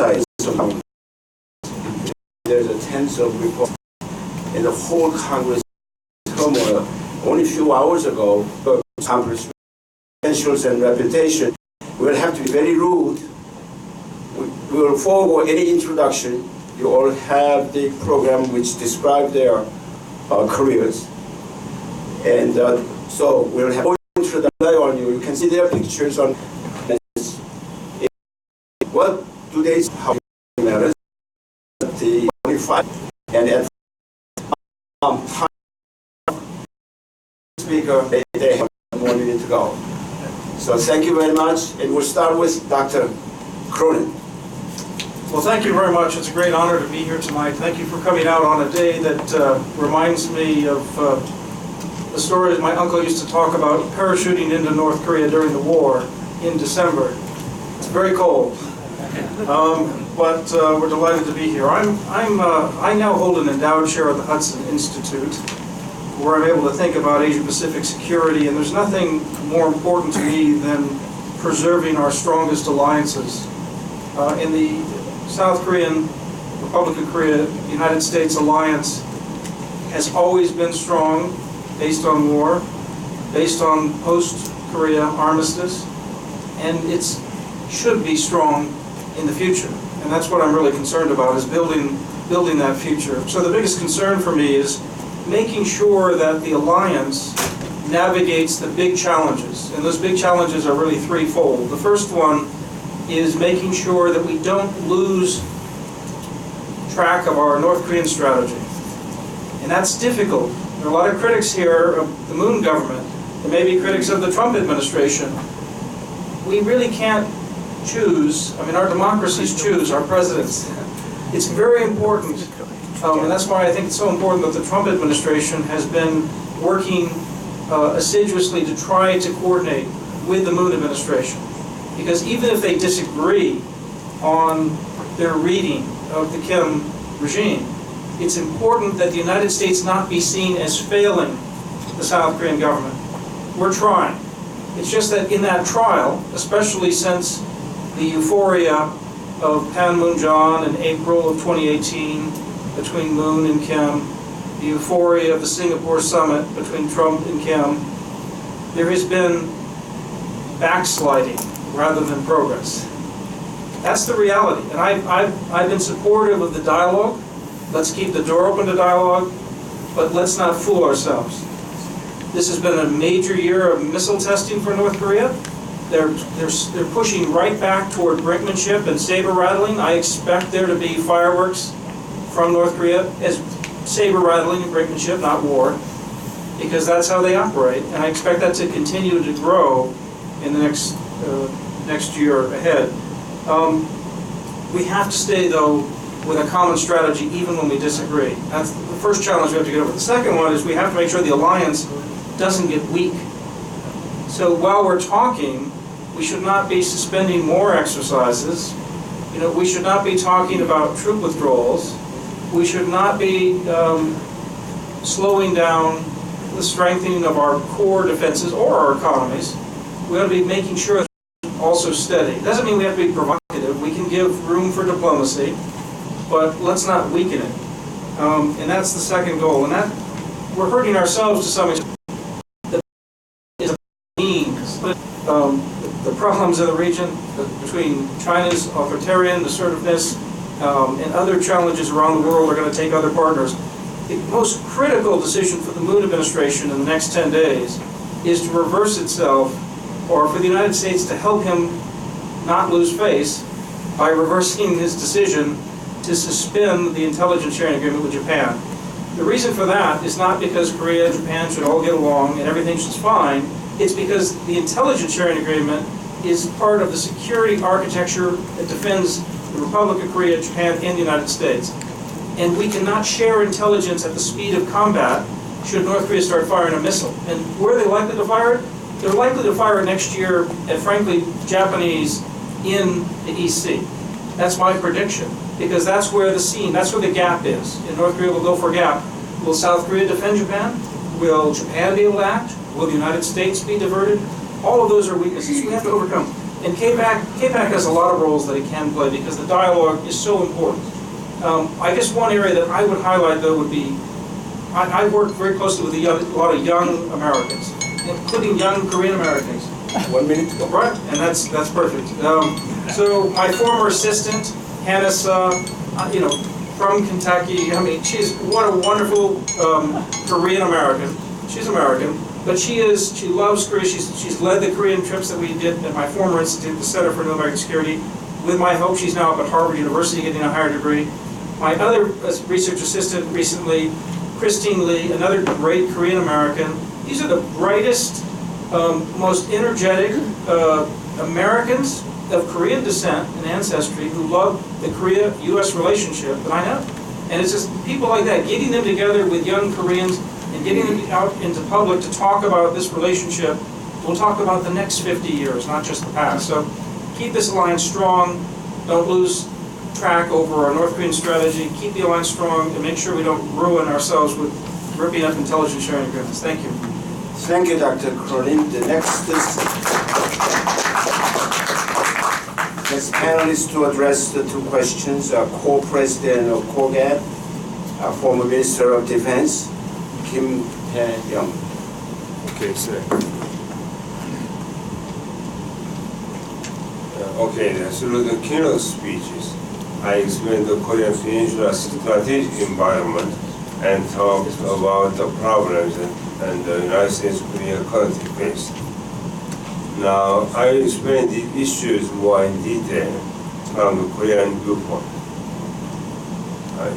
sides. There's a tens of reports, and the whole Congress turmoil. Only a few hours ago, Congress credentials and reputation. We'll have to be very rude. We will forego any introduction. You all have the program which describes their careers. And so we'll have introduction on you. You can see their pictures on. What do they matters? The 25 and at speaker they have 1 minute to go. So thank you very much, and we'll start with Dr. Cronin. Well, thank you very much. It's a great honor to be here tonight. Thank you for coming out on a day that reminds me of the stories my uncle used to talk about parachuting into North Korea during the war in December. It's very cold, but we're delighted to be here. I now hold an endowed chair at the Hudson Institute, where I'm able to think about Asia-Pacific security, and there's nothing more important to me than preserving our strongest alliances. In the South Korean, Republic of Korea, United States alliance has always been strong, based on war, based on post-Korea armistice, and it should be strong in the future. And that's what I'm really concerned about, is building that future. So the biggest concern for me is making sure that the alliance navigates the big challenges. And those big challenges are really threefold. The first one is making sure that we don't lose track of our North Korean strategy. And that's difficult. There are a lot of critics here of the Moon government. There may be critics of the Trump administration. We really can't choose. I mean, our democracies choose our presidents. It's very important. And that's why I think it's so important that the Trump administration has been working assiduously to try to coordinate with the Moon administration. Because even if they disagree on their reading of the Kim regime, it's important that the United States not be seen as failing the South Korean government. We're trying. It's just that in that trial, especially since the euphoria of Panmunjom in April of 2018, between Moon and Kim, the euphoria of the Singapore summit between Trump and Kim, there has been backsliding rather than progress. That's the reality. And I've been supportive of the dialogue. Let's keep the door open to dialogue, but let's not fool ourselves. This has been a major year of missile testing for North Korea. They're pushing right back toward brinkmanship and saber rattling. I expect there to be fireworks from North Korea as saber rattling and brinkmanship, not war, because that's how they operate. And I expect that to continue to grow in the next year ahead. We have to stay, though, with a common strategy even when we disagree. That's the first challenge we have to get over. The second one is we have to make sure the alliance doesn't get weak. So while we're talking, we should not be suspending more exercises. We should not be talking about troop withdrawals. We should not be slowing down the strengthening of our core defenses or our economies. We ought to be making sure it's also steady. It doesn't mean we have to be provocative. We can give room for diplomacy, but let's not weaken it. And that's the second goal. And that we're hurting ourselves to some extent. The problems in the region between China's authoritarian assertiveness and other challenges around the world are going to take other partners. The most critical decision for the Moon administration in the next 10 days is to reverse itself, or for the United States to help him not lose face by reversing his decision to suspend the intelligence sharing agreement with Japan. The reason for that is not because Korea and Japan should all get along and everything's just fine. It's because the intelligence sharing agreement is part of the security architecture that defends the Republic of Korea, Japan, and the United States. And we cannot share intelligence at the speed of combat should North Korea start firing a missile. And where are they likely to fire it? They're likely to fire it next year at, frankly, Japanese in the East Sea. That's my prediction, because that's where the gap is. And North Korea will go for a gap. Will South Korea defend Japan? Will Japan be able to act? Will the United States be diverted? All of those are weaknesses we have to overcome. And KPAC has a lot of roles that it can play because the dialogue is so important. I guess one area that I would highlight, though, would be I work very closely with a lot of young Americans, including young Korean Americans. 1 minute to go. Right, and that's perfect. So my former assistant, Hannah, from Kentucky. I mean, what a wonderful Korean American. She's American, but she loves Korea. She's led the Korean trips that we did at my former institute, the Center for New American Security. With my help, she's now up at Harvard University getting a higher degree. My other research assistant recently, Christine Lee, another great Korean American. These are the brightest, most energetic Americans of Korean descent and ancestry who love the Korea-U.S. relationship that I know. And it's just people like that, getting them together with young Koreans and getting them out into public to talk about this relationship. We'll talk about the next 50 years, not just the past. So keep this alliance strong. Don't lose track over our North Korean strategy. Keep the alliance strong and make sure we don't ruin ourselves with ripping up intelligence sharing agreements. Thank you. Thank you, Dr. Cronin. The next panelist to address the two questions are co-president of COGAT, former Minister of Defense, Kim Tae-young. Okay, sir. Through the keynote speeches, I explained the Korean Peninsula strategic environment and talked about the problems and the United States-Korea currently face. Now, I explain the issues more in detail from the Korean viewpoint.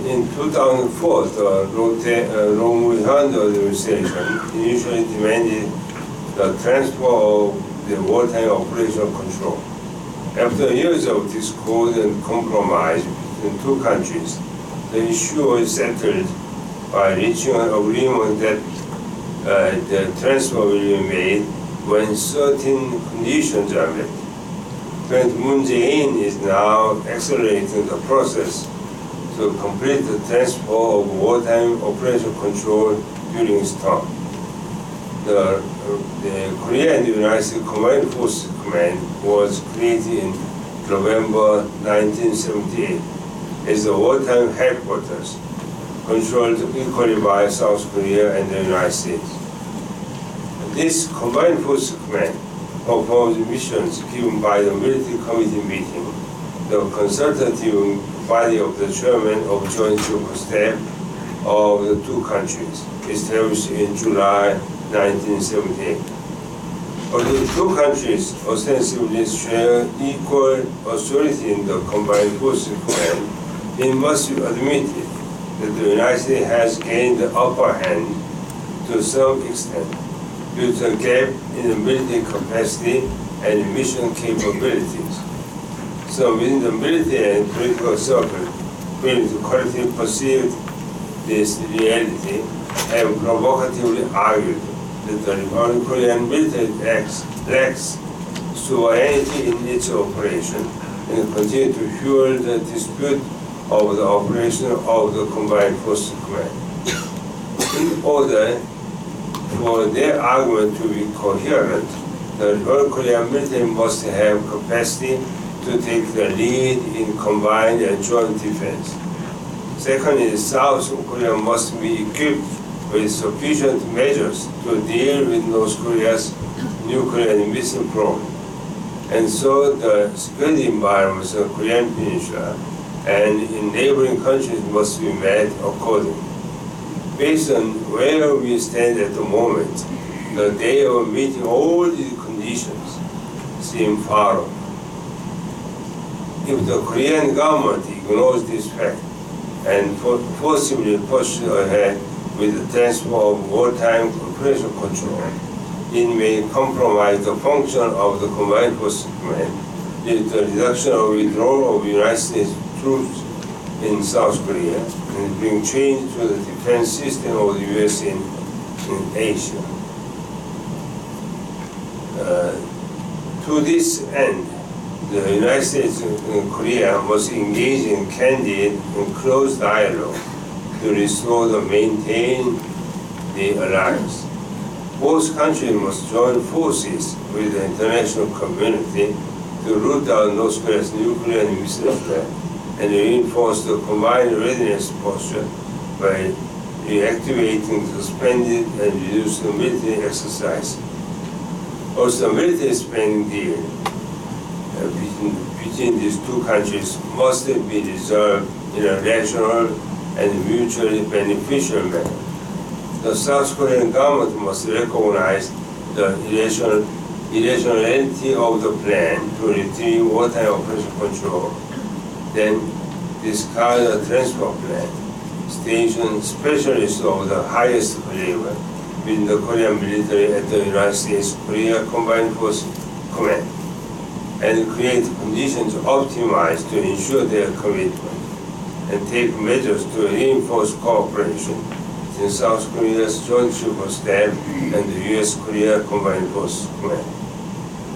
In 2004, the Roh Moo-hyun administration initially demanded the transfer of the wartime operational control. After years of discord and compromise between two countries, the issue was settled by reaching an agreement that the transfer will be made when certain conditions are met. President Moon Jae-in is now accelerating the process to complete the transfer of wartime operational control during his term. The Korea and the United States Combined Forces Command was created in November 1978 as the wartime headquarters, controlled equally by South Korea and the United States. This Combined Forces Command performs missions given by the Military Committee meeting, the consultative body of the chairman of Joint Chief of Staff of the two countries, established in July 1978. Although the two countries ostensibly share equal authority in the Combined Forces Command, it must be admitted that the United States has gained the upper hand to some extent due to a gap in the military capacity and mission capabilities. So within the military and political circle, willing to correctly perceive this reality, have provocatively argued that the Republic Korean military lacks sovereignty in its operation and continue to fuel the dispute over the operation of the Combined Forces Command. In order for their argument to be coherent, the Republic Korean military must have capacity to take the lead in combined and joint defense. Second is South Korea must be equipped with sufficient measures to deal with North Korea's nuclear and missile program. And so the security environments of the Korean Peninsula and in neighboring countries must be met accordingly. Based on where we stand at the moment, the day of meeting all these conditions seem far off. If the Korean government ignores this fact and forcibly pushes ahead with the transfer of wartime operational control, it may compromise the function of the Combined Forces Command, lead to a reduction or withdrawal of United States troops in South Korea, and bring change to the defense system of the U.S. in Asia. To this end, the United States and Korea must engage in candid and close dialogue to restore and maintain the alliance. Both countries must join forces with the international community to root out North Korea's nuclear and missile threat and reinforce the combined readiness posture by reactivating suspended and reduced military exercise. Also, military spending deal between these two countries must be resolved in a rational and mutually beneficial manner. The South Korean government must recognize the irrationality of the plan to retrieve wartime operation control, then discard the transfer plan, station specialists of the highest caliber within the Korean military at the United States Korea Combined Force Command, and create conditions optimized to ensure their commitment, and take measures to reinforce cooperation in South Korea's Joint Chief of Staff and the U.S. Korea Combined Force Command.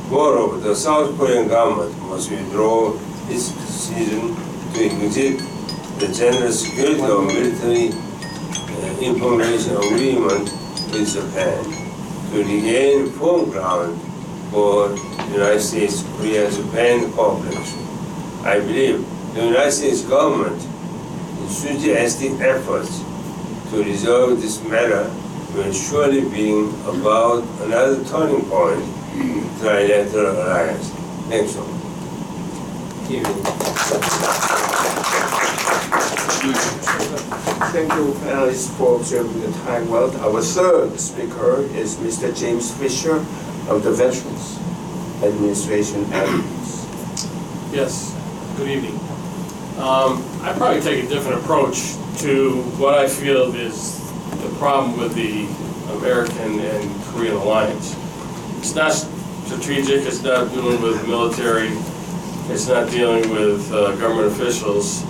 Moreover, the South Korean government must withdraw its decision to exit the general security of military information agreement with Japan to regain firm ground for the United States, Korea, Japan cooperation. I believe the United States government enthusiastic efforts to resolve this matter will surely bring about another turning point in the trilateral alliance. Thanks so much. Thank you, panelists, for observing the time well. Our third speaker is Mr. James Fisher of the Veterans Administration Advocates. Yes, good evening. I probably take a different approach to what I feel is the problem with the American and Korean alliance. It's not strategic, it's not dealing with military, it's not dealing with government officials.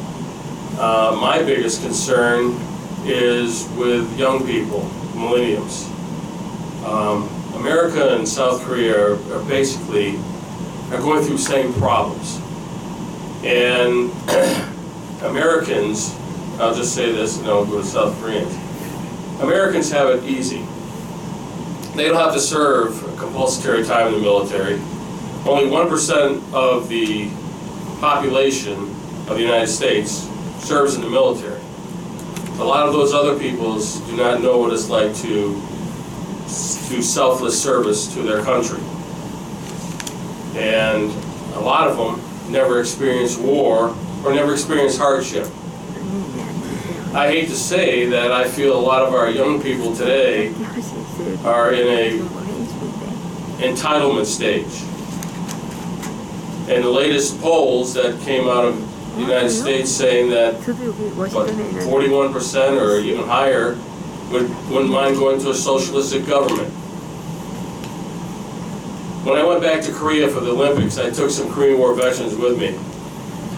My biggest concern is with young people, millennials. America and South Korea are basically going through the same problems. And Americans, I'll just say this and I'll go to South Koreans. Americans have it easy. They don't have to serve a compulsory time in the military. Only 1% of the population of the United States serves in the military. A lot of those other peoples do not know what it's like to do selfless service to their country. And a lot of them never experienced war or never experienced hardship. I hate to say that I feel a lot of our young people today are in a entitlement stage. And the latest polls that came out of the United States saying that 41% or even higher wouldn't mind going to a socialistic government. When I went back to Korea for the Olympics, I took some Korean War veterans with me,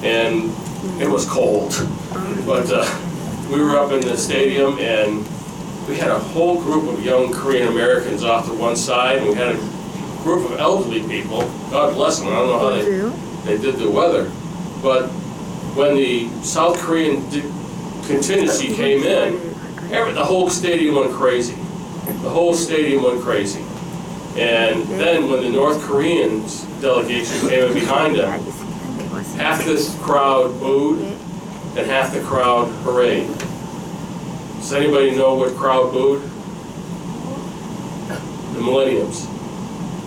and it was cold. But we were up in the stadium, and we had a whole group of young Korean Americans off to one side, and we had a group of elderly people. God bless them. I don't know how they did the weather, but when the South Korean contingency came in, the whole stadium went crazy. The whole stadium went crazy. And then when the North Koreans delegation came in behind them, half this crowd booed and half the crowd hooray. Does anybody know what crowd booed? The millenniums.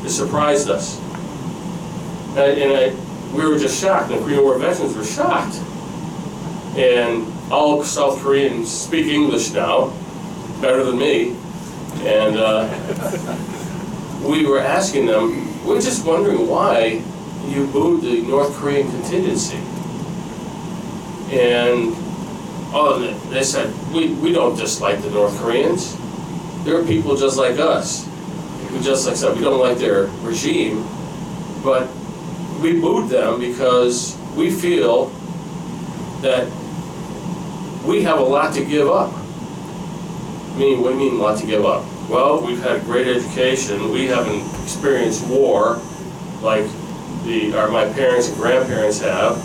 It surprised us. We were just shocked. The Korean War veterans were shocked. And all South Koreans speak English now, better than me. And we were asking them, we're just wondering why you booed the North Korean contingency. And they said, we don't dislike the North Koreans. They're people just like us. We don't like their regime, but we booed them because we feel that we have a lot to give up. What do you mean a lot to give up? Well, we've had great education. We haven't experienced war like my parents and grandparents have.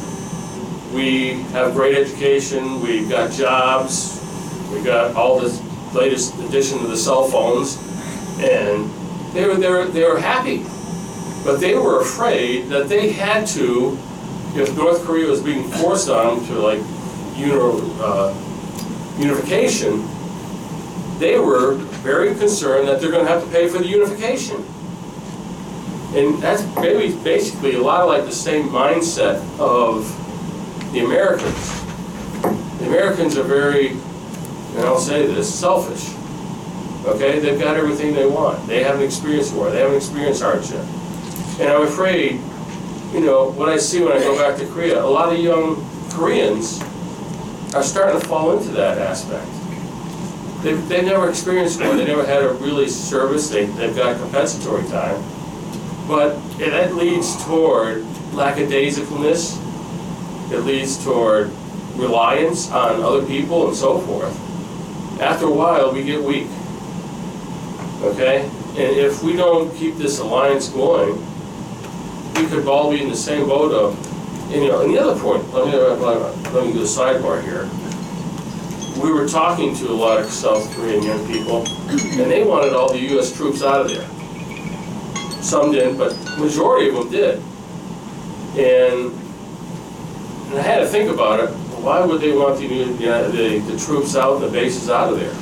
We have great education. We've got jobs. We've got all this latest addition to the cell phones, and they were happy. But they were afraid that they had to, if North Korea was being forced on them to like unification, they were very concerned that they're going to have to pay for the unification. And that's maybe basically a lot of like the same mindset of the Americans. The Americans are very, and I'll say this, selfish. Okay, they've got everything they want. They haven't experienced war. They haven't experienced hardship. And I'm afraid, you know, what I see when I go back to Korea, a lot of young Koreans are starting to fall into that aspect. They've never experienced war. They never had a really service. They've got compensatory time. But that leads toward lackadaisicalness. It leads toward reliance on other people and so forth. After a while, we get weak. Okay? And if we don't keep this alliance going, we could all be in the same boat of, and, you know, and the other point, let me do a sidebar here. We were talking to a lot of South Korean young people, and they wanted all the U.S. troops out of there. Some didn't, but the majority of them did. And I had to think about it. Why would they want the troops out and the bases out of there?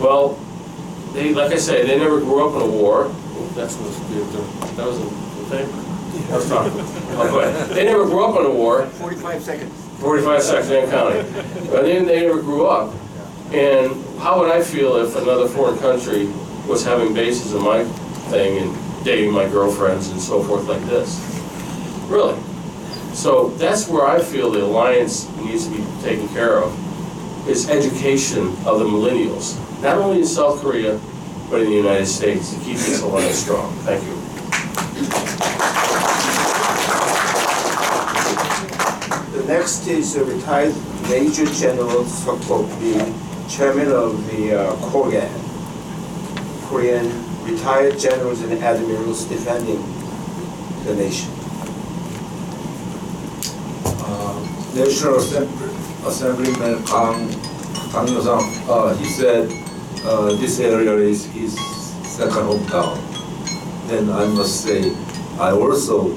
Well, they, like I say, they never grew up in a war. That was the thing? I was talking. Oh, go ahead. They never grew up in a war. 45 seconds. 45 seconds, I'm counting. But they never grew up. And how would I feel if another foreign country was having bases in my thing and dating my girlfriends and so forth like this? Really? So that's where I feel the alliance needs to be taken care of, is education of the millennials, not only in South Korea, but in the United States, to keep this alliance strong. Thank you. The next is a retired Major General Seokbok, chairman of the KOGAN, Korean Retired Generals and Admirals Defending the Nation. National Assemblyman Kang Yosang, he said this area is his second hometown. Then I must say, I also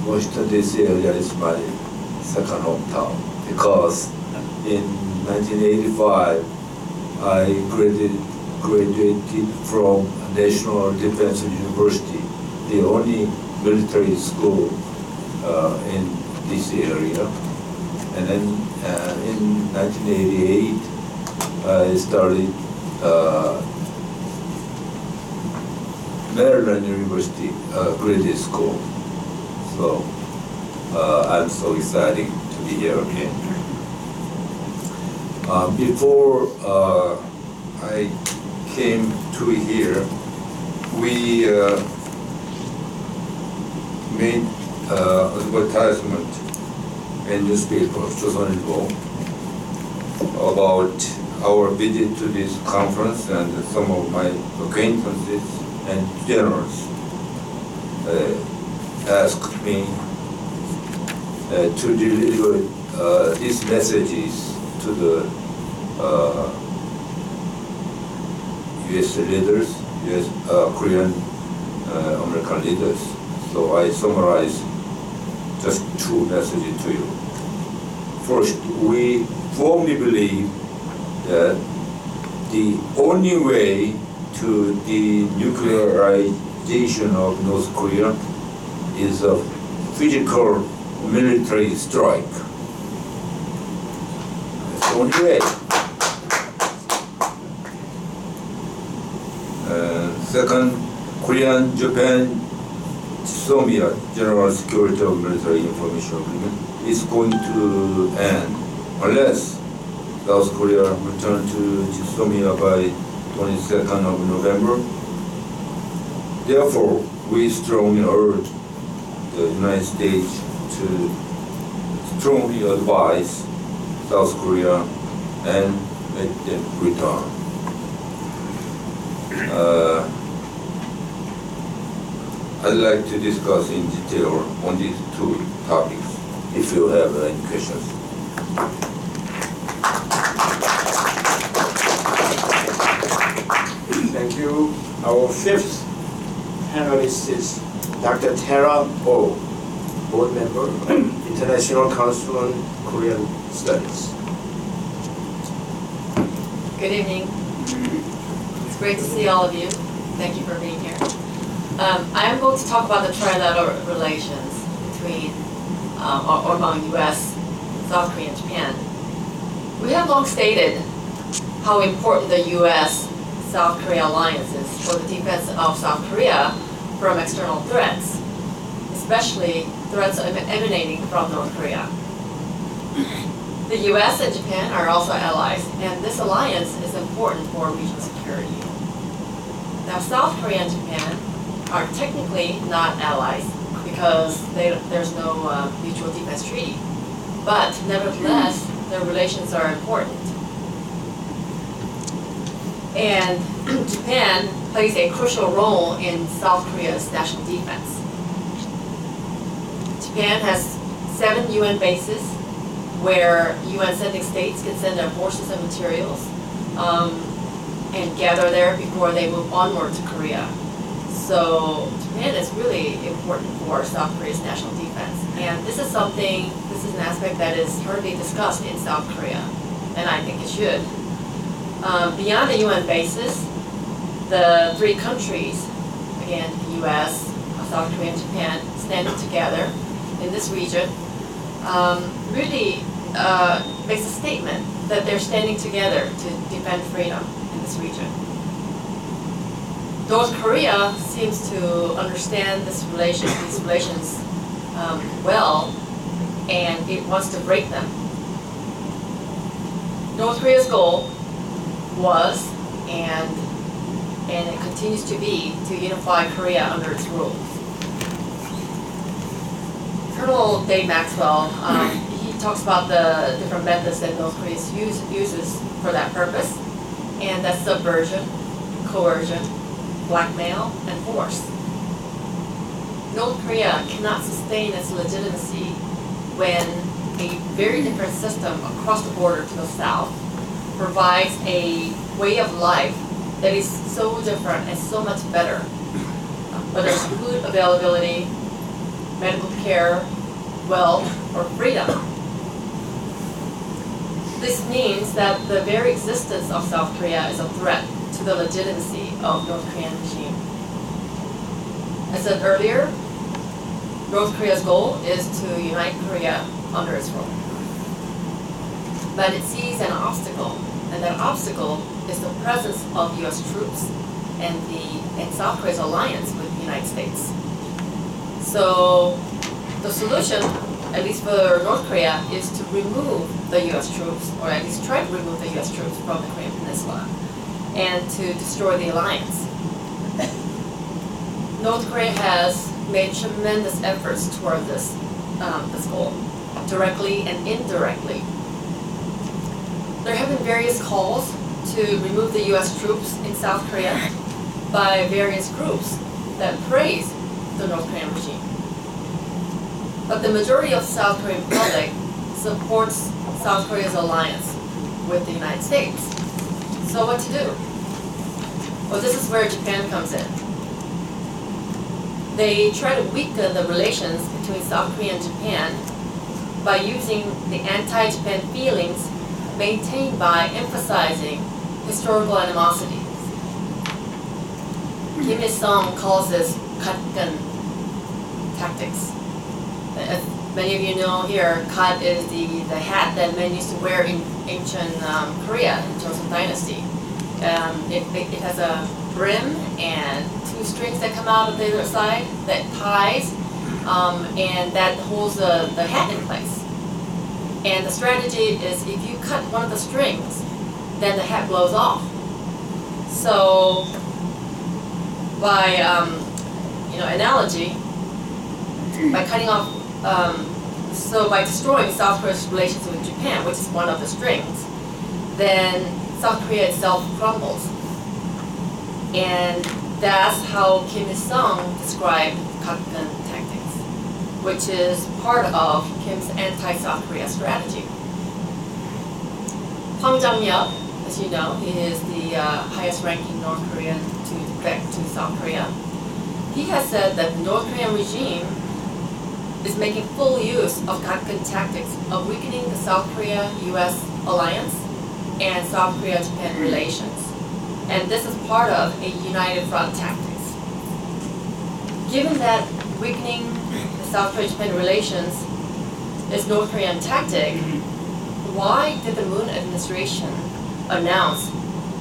Washington DC area is my second hometown because in 1985 I graduated from National Defense University, the only military school in this area. And then in 1988, I started Maryland University graduate school. So I'm so excited to be here again. Before I came to here, we made advertisement in newspapers, 조선일보, about our visit to this conference, and some of my acquaintances and generals asked me to deliver these messages to the U.S. leaders, U.S. Korean American leaders. So I summarize just two messages to you. First, we firmly believe that the only way to the nuclearization of North Korea is a physical military strike. That's the only way. Second, Korean, Japan, SOMIA, General Security of Military Information Agreement, is going to end unless South Korea return to SOMIA by 22nd of November. Therefore, we strongly urge the United States to strongly advise South Korea and make them return. I'd like to discuss in detail on these two topics, if you have any questions. Thank you. Our fifth panelist is Dr. Tara Oh, board member, International Council on Korean Studies. Good evening. It's great to see all of you. Thank you for being here. I am going to talk about the trilateral relations between or among U.S., South Korea, and Japan. We have long stated how important the U.S.-South Korea alliance is for the defense of South Korea from external threats, especially threats emanating from North Korea. The U.S. and Japan are also allies, and this alliance is important for regional security. Now, South Korea and Japan are technically not allies because there's no mutual defense treaty, but nevertheless, their relations are important. And Japan plays a crucial role in South Korea's national defense. Japan has 7 UN bases where UN sending states can send their forces and materials and gather there before they move onward to Korea. So Japan is really important for South Korea's national defense. And this is an aspect that is hardly discussed in South Korea, and I think it should. Beyond the UN bases, the 3 countries, again, the US, South Korea, and Japan, standing together in this region, really makes a statement that they're standing together to defend freedom in this region. North Korea seems to understand these relations well, and it wants to break them. North Korea's goal was, and it continues to be, to unify Korea under its rule. Colonel Dave Maxwell, he talks about the different methods that North Korea uses for that purpose, and that's subversion, coercion, blackmail, and force. North Korea cannot sustain its legitimacy when a very different system across the border to the south provides a way of life that is so different and so much better, whether it's food availability, medical care, wealth, or freedom. This means that the very existence of South Korea is a threat to the legitimacy of North Korean regime. As said earlier, North Korea's goal is to unite Korea under its rule. But it sees an obstacle, and that obstacle is the presence of U.S. troops and South Korea's alliance with the United States. So the solution, at least for North Korea, is to remove the U.S. troops, or at least try to remove the U.S. troops from the Korean Peninsula, and to destroy the alliance. North Korea has made tremendous efforts toward this goal, directly and indirectly. There have been various calls to remove the U.S. troops in South Korea by various groups that praise the North Korean regime. But the majority of South Korean public supports South Korea's alliance with the United States. So what to do? Well, this is where Japan comes in. They try to weaken the relations between South Korea and Japan by using the anti-Japan feelings maintained by emphasizing historical animosities. Kim Il-sung calls this katgun tactics. As many of you know here, kat is the hat that men used to wear in ancient Korea, in Joseon Dynasty. It has a brim and 2 strings that come out of the other side that ties, and that holds the hat in place. And the strategy is if you cut one of the strings, then the hat blows off. So by analogy, by cutting off, so by destroying South Korea's relations with Japan, which is one of the strings, then South Korea itself crumbles. And that's how Kim Il-sung described katgun tactics, which is part of Kim's anti-South Korea strategy. Hwang Jang-yeop, as you know, he is the highest-ranking North Korean to respect to South Korea. He has said that the North Korean regime is making full use of Gakkeun tactics of weakening the South Korea-US alliance and South Korea-Japan relations. And this is part of a united front tactics. Given that weakening the South Korea-Japan relations is North Korean tactic, why did the Moon administration announce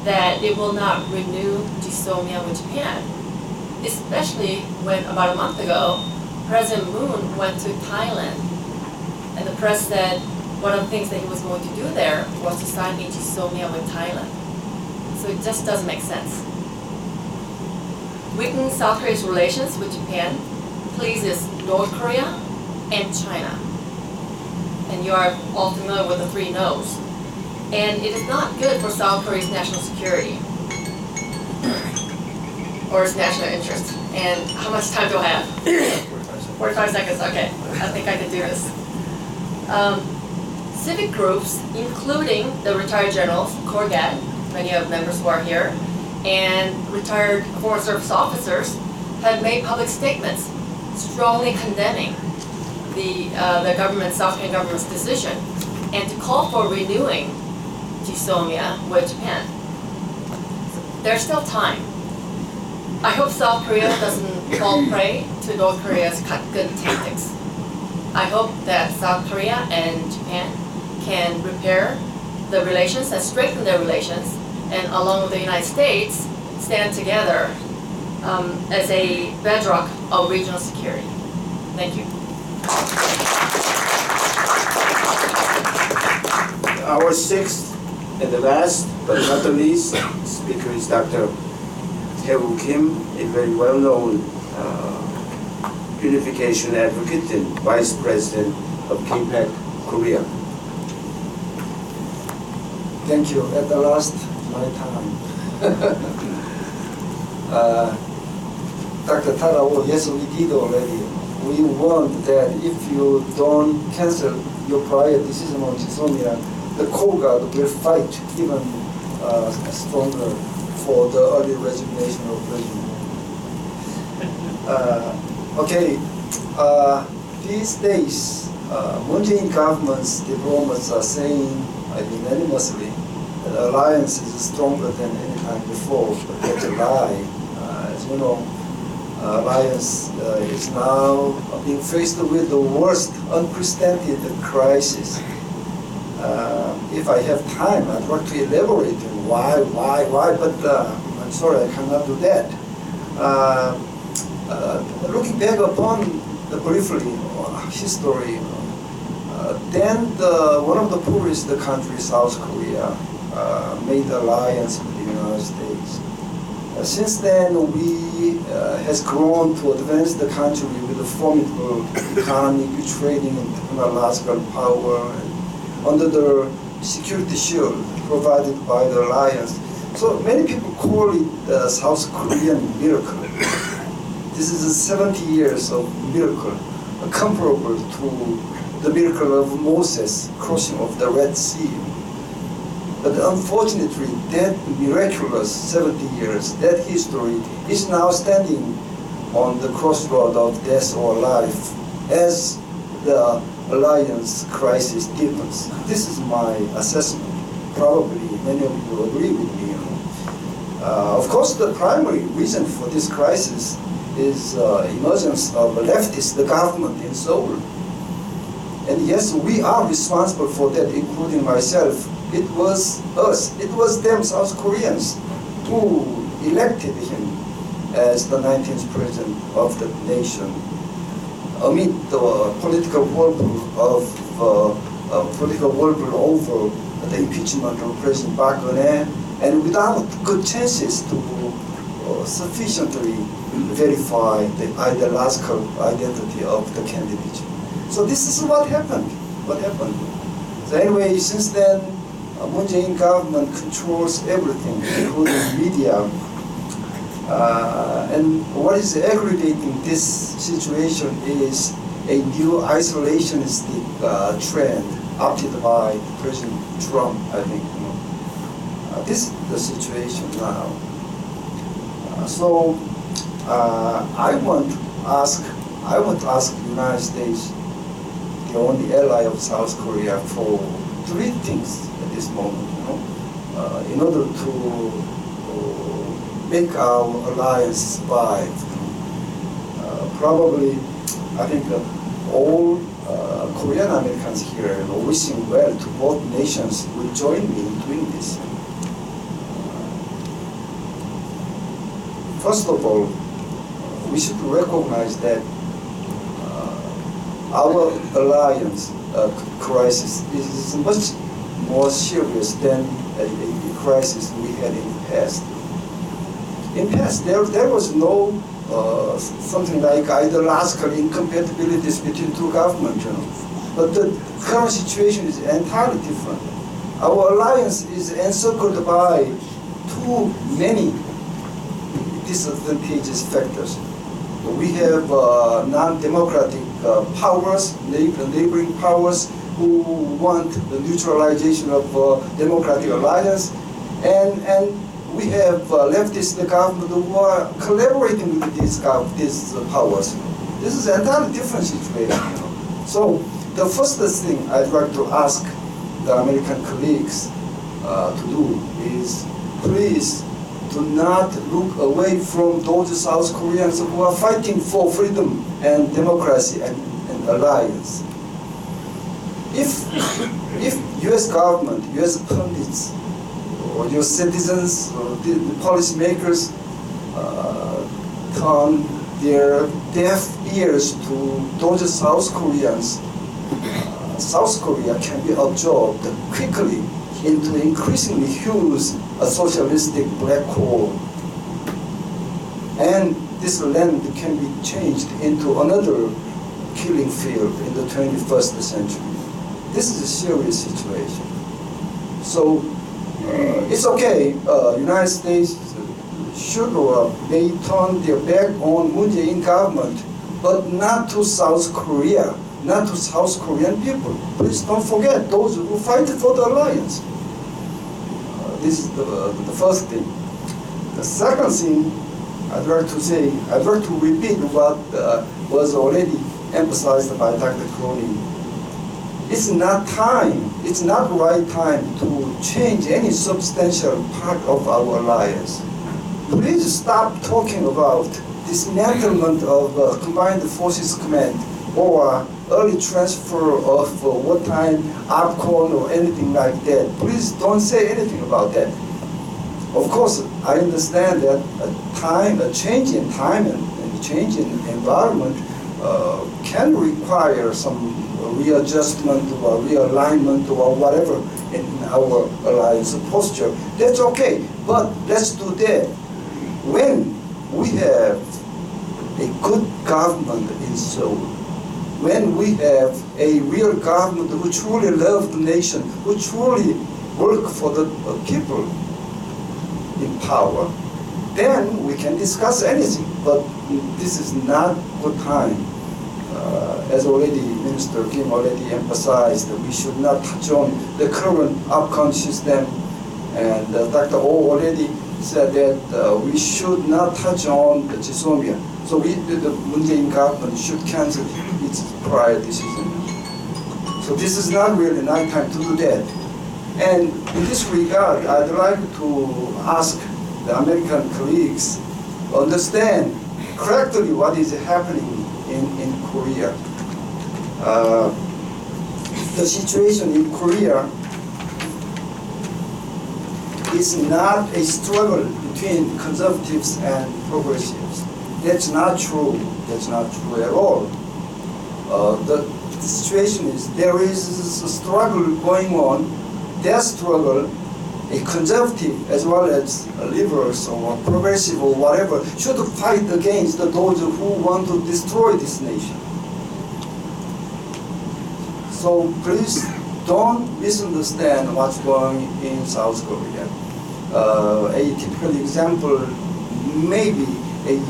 that it will not renew GSOMIA with Japan? Especially when about a month ago, President Moon went to Thailand, and the press said one of the things that he was going to do there was to sign a GSOMIA with Thailand. So it just doesn't make sense. Weakening South Korea's relations with Japan pleases North Korea and China. And you are all familiar with the three no's. And it is not good for South Korea's national security or its national interest. And how much time do I have? 45 seconds, okay. I think I can do this. Civic groups, including the retired generals, Corgat, many of members who are here, and retired foreign service officers have made public statements strongly condemning the South Korean government's decision and to call for renewing GSOMIA with Japan. There's still time. I hope South Korea doesn't fall prey to North Korea's Gakkeun tactics. I hope that South Korea and Japan can repair the relations and strengthen their relations, and along with the United States, stand together as a bedrock of regional security. Thank you. Our sixth and the last, but not the least, speaker is Dr. Tae-woo Kim, a very well-known unification advocate and vice president of KPAC Korea. Thank you. At the last, my time. Dr. Taro, yes, we did already. We warned that if you don't cancel your prior decision on GSOMIA, the Coast Guard will fight even stronger for the early resignation of President. These days, Moon Jae-in government's diplomats are saying unanimously that the alliance is stronger than any time before, but that's a lie. As you know, alliance is now being faced with the worst unprecedented crisis. If I have time, I'd like to elaborate on why, but I'm sorry, I cannot do that. Looking back upon the briefly history, then one of the poorest countries, South Korea, made alliance with the United States. Since then, we has grown to advance the country with a formidable economic, trading, and technological power, and under the security shield provided by the alliance. So many people call it the South Korean miracle. This is 70 years of miracle, comparable to the miracle of Moses crossing of the Red Sea. But unfortunately, that miraculous 70 years, that history is now standing on the crossroad of death or life as the alliance crisis deepens. This is my assessment. Probably many of you agree with me. Of course, the primary reason for this crisis is emergence of a leftist government in Seoul. And yes, we are responsible for that, including myself. It was us, it was them, South Koreans, who elected him as the 19th president of the nation. Amid the political whirlpool over the impeachment of President Park Geun-hye, and without good chances to sufficiently verify the ideological identity of the candidate. So this is what happened. So anyway, since then, Moon Jae-in government controls everything, including media. And what is aggravating this situation is a new isolationistic trend opted by President Trump, I think. This is the situation now. So I want to ask the United States, the only ally of South Korea, for three things at this moment, in order to make our alliance survive. Probably, I think all Korean Americans here are wishing well to both nations will join me in doing this. First of all, we should recognize that our alliance crisis is much more serious than a crisis we had in the past. In the past, there was no something like ideological incompatibilities between two governments, But the current situation is entirely different. Our alliance is encircled by too many disadvantageous factors. We have non-democratic powers, neighboring powers who want the neutralization of democratic alliance, and we have leftist government who are collaborating with these powers. This is an entirely different situation. So the first thing I'd like to ask the American colleagues to do is please do not look away from those South Koreans who are fighting for freedom and democracy and alliance. If U.S. government, U.S. pundits, or your citizens, or the policymakers turn their deaf ears to those South Koreans, South Korea can be absorbed quickly into increasingly huge socialistic black hole. And this land can be changed into another killing field in the 21st century. This is a serious situation. So it's okay, United States should or may turn their back on Moon Jae-in government, but not to South Korea, not to South Korean people. Please don't forget those who fight for the alliance. This is the first thing. The second thing I'd like to repeat what was already emphasized by Dr. Cronin. It's not the right time to change any substantial part of our alliance. Please stop talking about dismantlement of Combined Forces Command or early transfer of wartime ARPCON or anything like that. Please don't say anything about that. Of course, I understand that a change in time and change in environment can require some readjustment or realignment or whatever in our alliance posture. That's okay, but let's do that when we have a good government in Seoul, when we have a real government who truly loves the nation, who truly work for the people in power, then we can discuss anything. But this is not good time. As already Minister Kim already emphasized, we should not touch on the current ARPCON system, and Dr. Oh already said that we should not touch on the Jisomia. So the Moon Jae-in government should cancel its prior decision. So this is not really not time to do that. And in this regard, I'd like to ask the American colleagues to understand correctly what is happening in Korea. The situation in Korea is not a struggle between conservatives and progressives. That's not true. That's not true at all. The situation is there is a struggle going on. That struggle, a conservative as well as liberals or progressive or whatever, should fight against those who want to destroy this nation. So please don't misunderstand what's going in South Korea. A typical example may be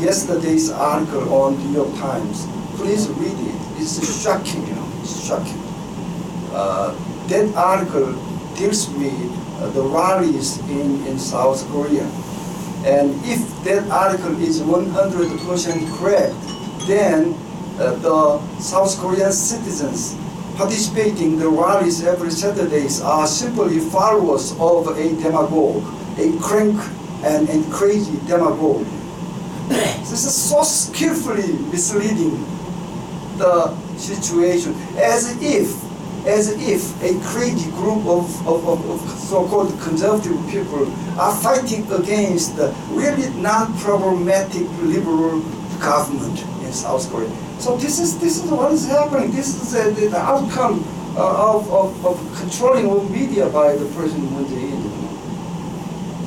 yesterday's article on New York Times. Please read it. It's shocking, it's shocking. That article deals with the rallies in South Korea. And if that article is 100% correct, then the South Korean citizens participating in the rallies every Saturdays are simply followers of a demagogue, a crank and crazy demagogue. This is so skillfully misleading the situation, as if a crazy group of so-called conservative people are fighting against the really non-problematic liberal government in South Korea. So this is what is happening. This is the outcome of controlling of media by the President Moon Jae-in.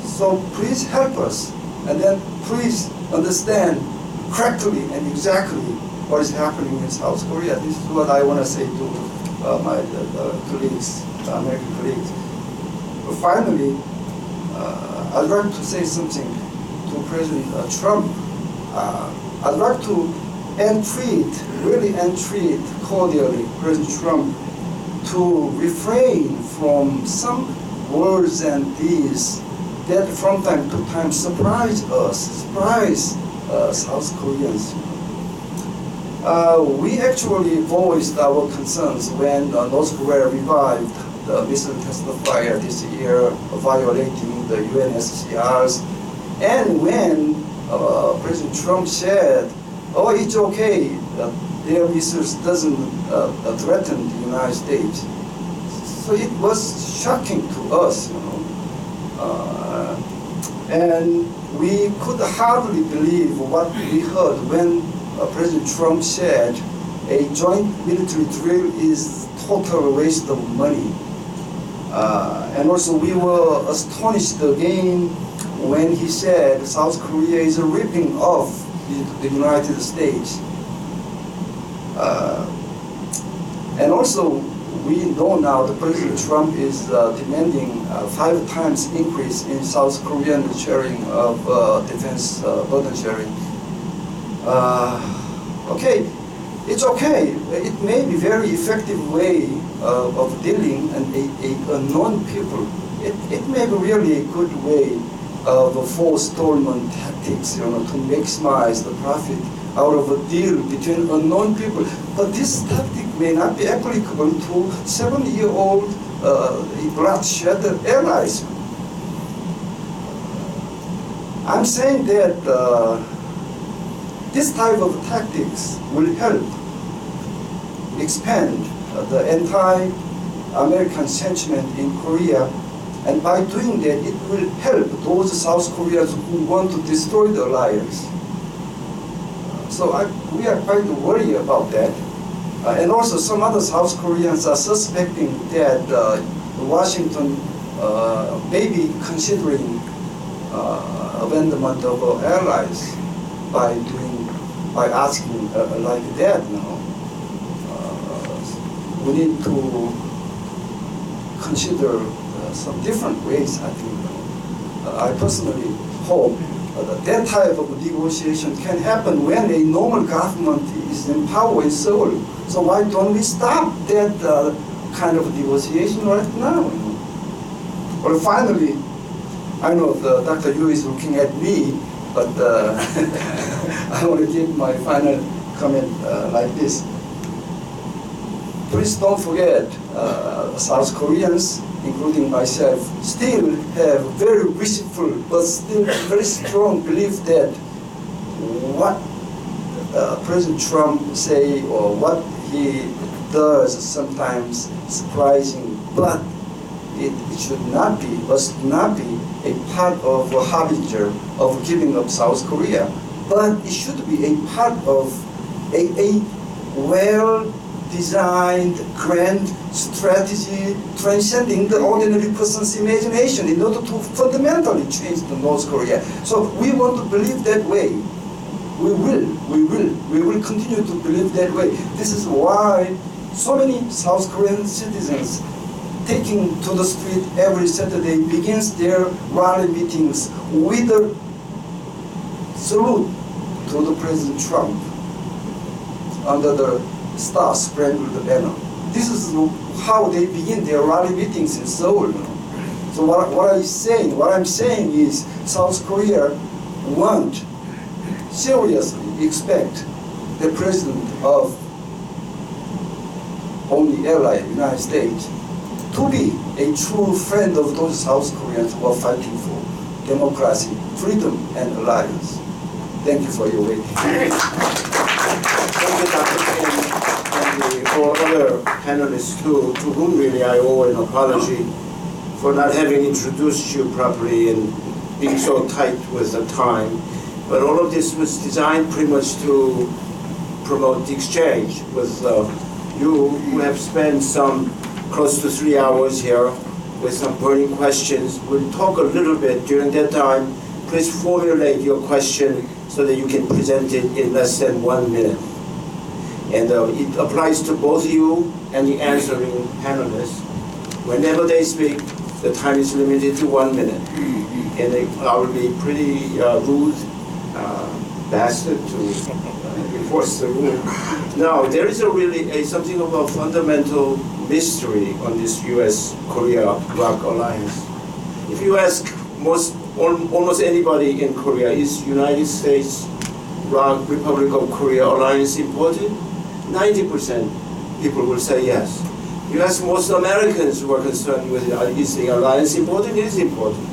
So please help us, and then please understand correctly and exactly what is happening in South Korea. This is what I want to say to my colleagues, American colleagues. But finally, I'd like to say something to President Trump. I'd like to really entreat cordially President Trump to refrain from some words and deeds that from time to time surprise South Koreans. We actually voiced our concerns when North Korea revived the missile test fire this year, violating the UNSCRs, and when President Trump said, "Oh, it's okay, their missiles doesn't threaten the United States." So it was shocking to us, and we could hardly believe what we heard when President Trump said a joint military drill is total waste of money. And also we were astonished again when he said South Korea is ripping off the United States. And also we know now that President Trump is demanding 5 times increase in South Korean sharing of defense burden sharing. Okay, it's okay. It may be very effective way of dealing and a unknown people. It may be really a good way of forestallment tactics, to maximize the profit out of a deal between unknown people. But this tactic may not be applicable to 7-year-old bloodshed allies. I'm saying that this type of tactics will help expand the anti-American sentiment in Korea, and by doing that, it will help those South Koreans who want to destroy the alliance. So we are quite worried about that. And also some other South Koreans are suspecting that Washington may be considering abandonment of allies by asking like that. We need to consider some different ways, I think. I personally hope that type of negotiation can happen when a normal government is in power in Seoul. So why don't we stop that kind of negotiation right now? Well, finally, I know Dr. Yu is looking at me, but I want to give my final comment like this. Please don't forget, South Koreans, including myself, still have very wishful but still very strong belief that what President Trump say or what he does sometimes surprising, but it should not be, must not be a part of a harbinger of giving up South Korea, but it should be a part of a well-designed grand strategy transcending the ordinary person's imagination in order to fundamentally change the North Korea. So we want to believe that way. We will continue to believe that way. This is why so many South Korean citizens taking to the street every Saturday begins their rally meetings with a salute to the President Trump under the Star-Spangled Banner. This is how they begin their rally meetings in Seoul. So what I'm saying is South Korea won't seriously expect the president of only ally, United States, to be a true friend of those South Koreans who are fighting for democracy, freedom, and alliance. Thank you for your waiting. Thank you, Dr. Kim, and all other panelists too, to whom really I owe an apology for not having introduced you properly and being so tight with the time. But all of this was designed pretty much to promote the exchange with you who have spent some close to 3 hours here with some burning questions. We'll talk a little bit during that time. Please formulate your question so that you can present it in less than 1 minute. And it applies to both you and the answering panelists. Whenever they speak, the time is limited to 1 minute. And I will be pretty rude bastard to enforce the rule. Now, there is something of a fundamental mystery on this U.S.-Korea-ROC alliance. If you ask almost anybody in Korea, is United States ROC Republic of Korea alliance important? 90% people will say yes. You ask most Americans who are concerned with it, is the alliance important? It is important.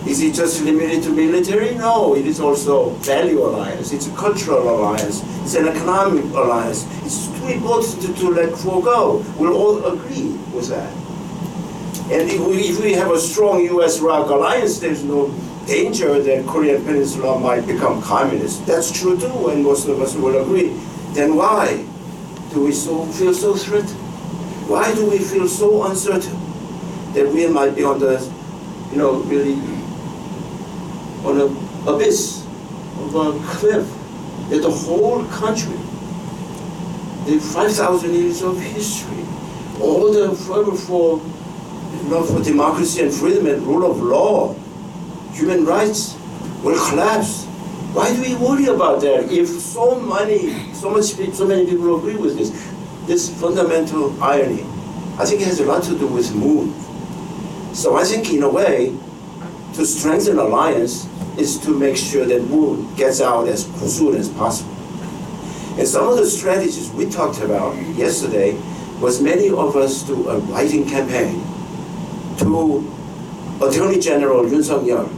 Is it just limited to military? No, it is also value alliance. It's a cultural alliance. It's an economic alliance. It's too important to let forego. We'll all agree with that. And if we have a strong U.S.-ROC alliance, there's no danger that Korean Peninsula might become communist. That's true too, and most of us will agree. Then why do we feel so threatened? Why do we feel so uncertain that we might be on the, really on an abyss of a cliff, that the whole country, the 5,000 years of history, all the fervor for love for democracy and freedom and rule of law, human rights will collapse. Why do we worry about that if so many people agree with this? This fundamental irony, I think it has a lot to do with moon. So I think in a way, to strengthen alliance is to make sure that moon gets out as soon as possible. And some of the strategies we talked about yesterday was many of us do a writing campaign to Attorney General Yoon Suk-yeol,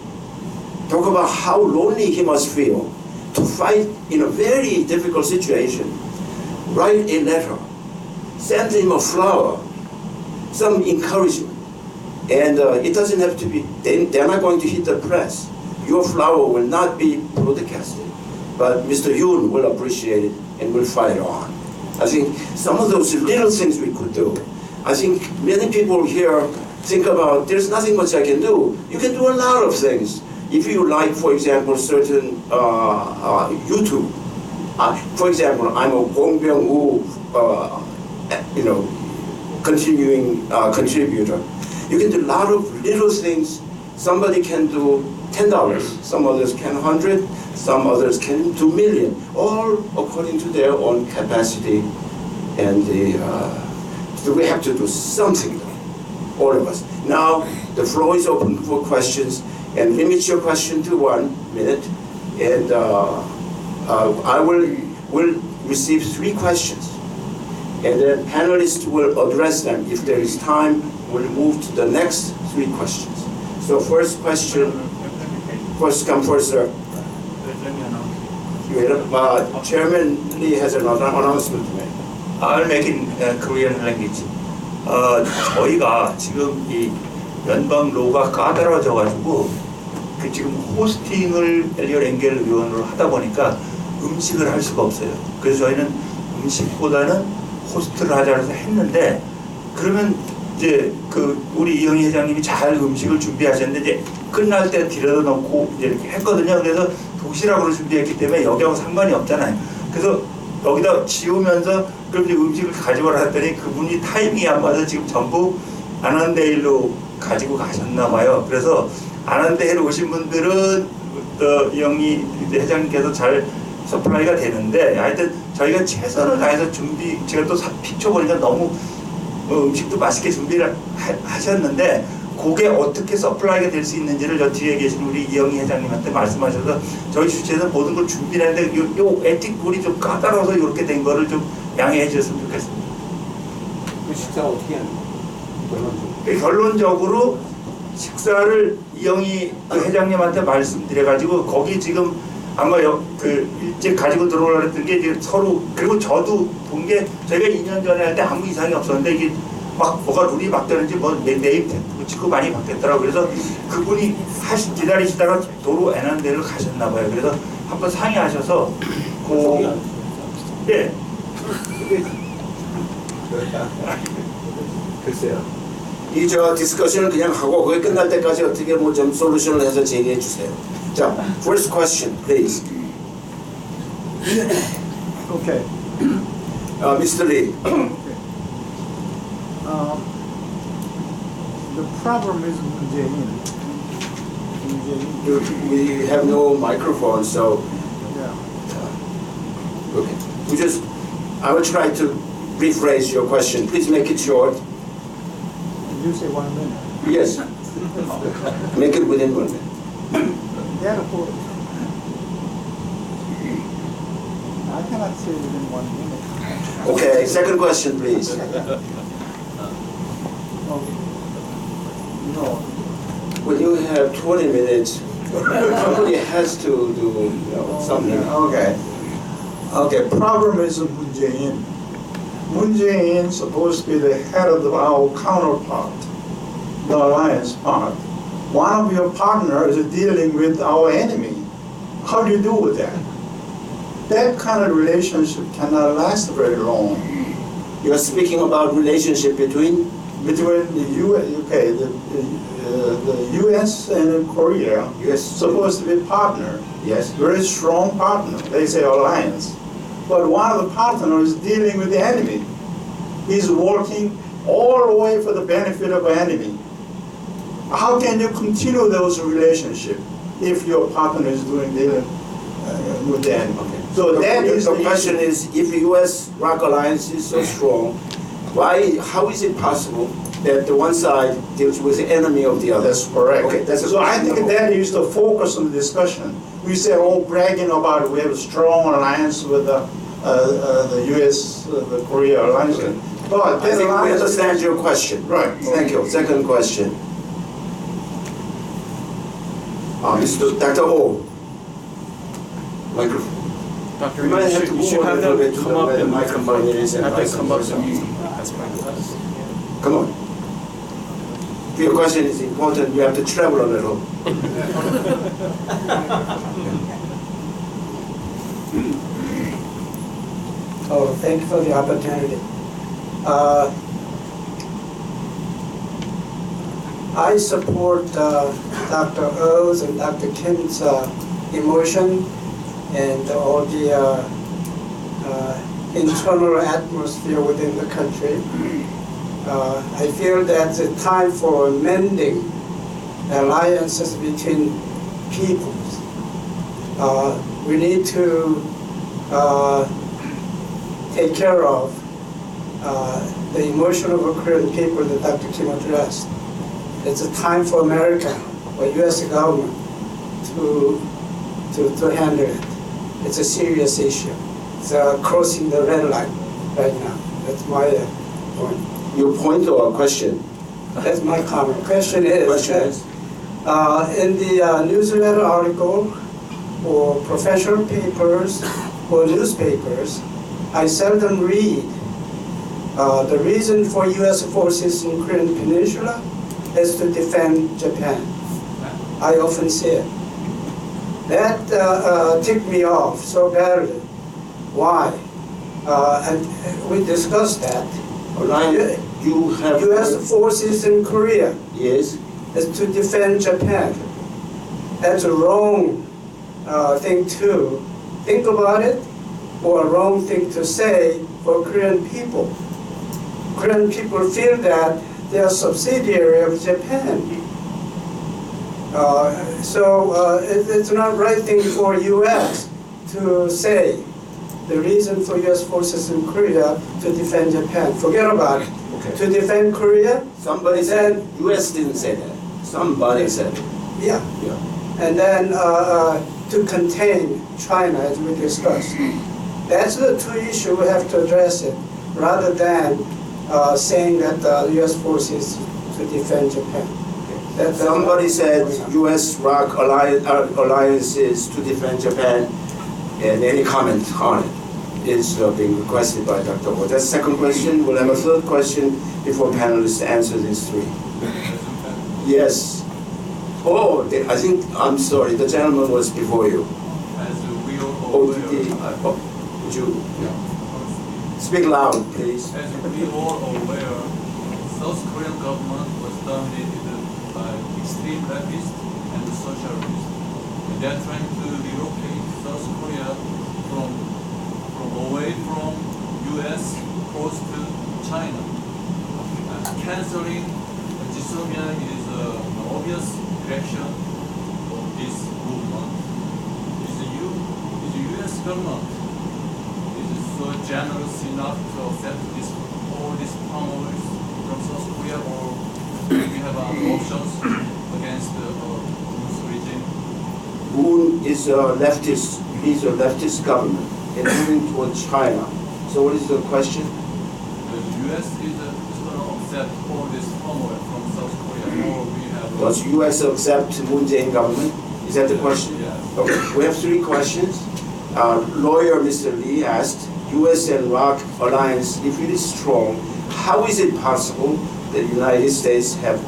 talk about how lonely he must feel to fight in a very difficult situation, write a letter, send him a flower, some encouragement. And it doesn't have to be, they're not going to hit the press. Your flower will not be broadcasted, but Mr. Yoon will appreciate it and will fight on. I think some of those little things we could do. I think many people here think about, there's nothing much I can do. You can do a lot of things. If you like, for example, certain YouTube. For example, I'm a Gong Byung-woo, continuing contributor. You can do a lot of little things. Somebody can do $10, some others can 100, some others can 2 million, all according to their own capacity. And we have to do something, all of us. Now, the floor is open for questions, and limit your question to 1 minute. And I will receive 3 questions, and then panelists will address them. If there is time, we'll move to the next 3 questions. So first question, first come, first serve. Chairman Lee has an announcement to make. I'll make in Korean language. 저희가 지금 이 연방 로가 까다로워져가지고 지금 호스팅을 엘리엇 엥겔 의원으로 하다 보니까 음식을 할 수가 없어요. 그래서 저희는 음식보다는 호스트를 하자 해서 했는데, 그러면 이제 우리 이영희 회장님이 잘 음식을 준비하셨는데 이제 끝날 때 들여다 놓고 이제 이렇게 했거든요. 그래서 도시락으로 준비했기 때문에 여기하고 상관이 없잖아요. 그래서 여기다 지우면서 그럼 이제 음식을 가지고 왔더니 그분이 타이밍이 안 맞아서 지금 전부 아난데일로 가지고 가셨나 봐요. 그래서 아난데일 오신 분들은 이영희 회장님께서 잘 서플라이가 되는데, 하여튼 저희가 최선을 다해서 제가 또 픽쳐 보니까 너무 음식도 맛있게 준비를 하셨는데 그게 어떻게 서플라이가 될 수 있는지를 저 뒤에 계신 우리 이영희 회장님한테 말씀하셔서 저희 주체에서 모든 걸 준비를 했는데 요 에틱룰이 좀 까다로워서 이렇게 된 거를 좀 양해해 주셨으면 좋겠습니다. 그 식사 어떻게 하는 거예요? 결론적으로 식사를 이영희 회장님한테 말씀드려가지고 거기 지금 아마 일찍 가지고 들어오려고 했던 게 이제 서로 그리고 저도 본 게 저희가 2년 전에 할 때 아무 이상이 없었는데 이게 막 뭐가 룰이 바뀌었는지 뭐 네임 붙이고 많이 바뀌었더라고요. 그래서 그분이 기다리시다가 도로 애난데를 가셨나 봐요. 그래서 한번 상의하셔서 예. 글쎄요. 이 디스커션을 그냥 하고 그게 끝날 때까지 어떻게 뭐 좀 솔루션을 해서 제기해 주세요. 자, first question, please. Okay. Mr. Lee. The problem is We have no microphone, so yeah. okay. I will try to rephrase your question. Please make it short. You say 1 minute. Yes. Make it within 1 minute. Therefore, I cannot say within 1 minute. Okay, second question, please. No. When you have 20 minutes, somebody has to do something. Okay. Okay, problem is Moon Jae-in. Moon Jae-in is supposed to be the head of our counterpart, the alliance part. One of your partners is dealing with our enemy. How do you do with that? That kind of relationship cannot last very long. You are speaking about relationship between The U.S. and Korea Yes. supposed to be partner. Yes. Very strong partner. They say alliance. But one of the partners is dealing with the enemy. He's working all the way for the benefit of the enemy. How can you continue those relationships if your partner is dealing with the enemy? Okay. So that is the the question issue. is, if the U.S.-ROC alliance is so strong, how is it possible that the one side deals with the enemy of the other? That's correct. Okay, that's so I think that is the focus of the discussion. We say, bragging about we have a strong alliance with the U.S., the Korea alliance. Okay. But I that think we alliance understand your question. Right. Thank you. Second question. Dr. O. Microphone. Dr. You might have to you move should a have little bit them to come up where the and microphone is and have them vice come up versa. and ask my questions. Come on. If your question is important, you have to travel a little. Oh, thank you for the opportunity. I support Dr. O's and Dr. Kim's emotion and all the internal atmosphere within the country. I feel that the time for mending alliances between peoples. We need to take care of the emotion of the Korean people that Dr. Kim addressed. It's a time for America, for U.S. government to handle it. It's a serious issue. It's crossing the red line right now. That's my point. Your point or a question? That's my comment. Question is, in the newsletter article or professional papers or newspapers, I seldom read the reason for U.S. forces in Korean Peninsula is to defend Japan. I often see it. That ticked me off so badly. Why? And we discussed that. You have U.S. forces in Korea Yes. is to defend Japan. That's a wrong thing to think about it, or a wrong thing to say for Korean people. Korean people feel that they are subsidiary of Japan. It's not right thing for U.S. to say the reason for U.S. forces in Korea to defend Japan. Forget about it. Okay. to defend Korea. Somebody said, U.S. didn't say that. Somebody said it. Yeah. Yeah. And then to contain China, as we discussed. That's the two issues we have to address it, rather than saying that the U.S. forces to defend Japan. Somebody said U.S.-ROC alliance is to defend Japan, and any comment on it is being requested by Dr. Ho. That's the second question. We'll have a third question before panelists answer these three. Yes. Oh, I think, I'm sorry, the gentleman was before you. As we are Oh, aware, would you speak loud, please? as we all aware, South Korean government was dominated by extreme leftists and socialists. And they are trying to relocate South Korea from away from U.S. close to China. Canceling Jisomian is an obvious direction of this movement. Is the U.S. government is so generous enough to accept all these powers from South Korea, or we have other options against the regime? Moon is a leftist, he's a leftist government and moving towards China. So what is the question? The U.S. is going to accept all this power from South Korea, or we have... Does U.S. accept Moon Jae-in government? Is that the question? Yes. Okay, we have three questions. Lawyer Mr. Lee asked, U.S. and ROC alliance, if it is strong, how is it possible that the United States have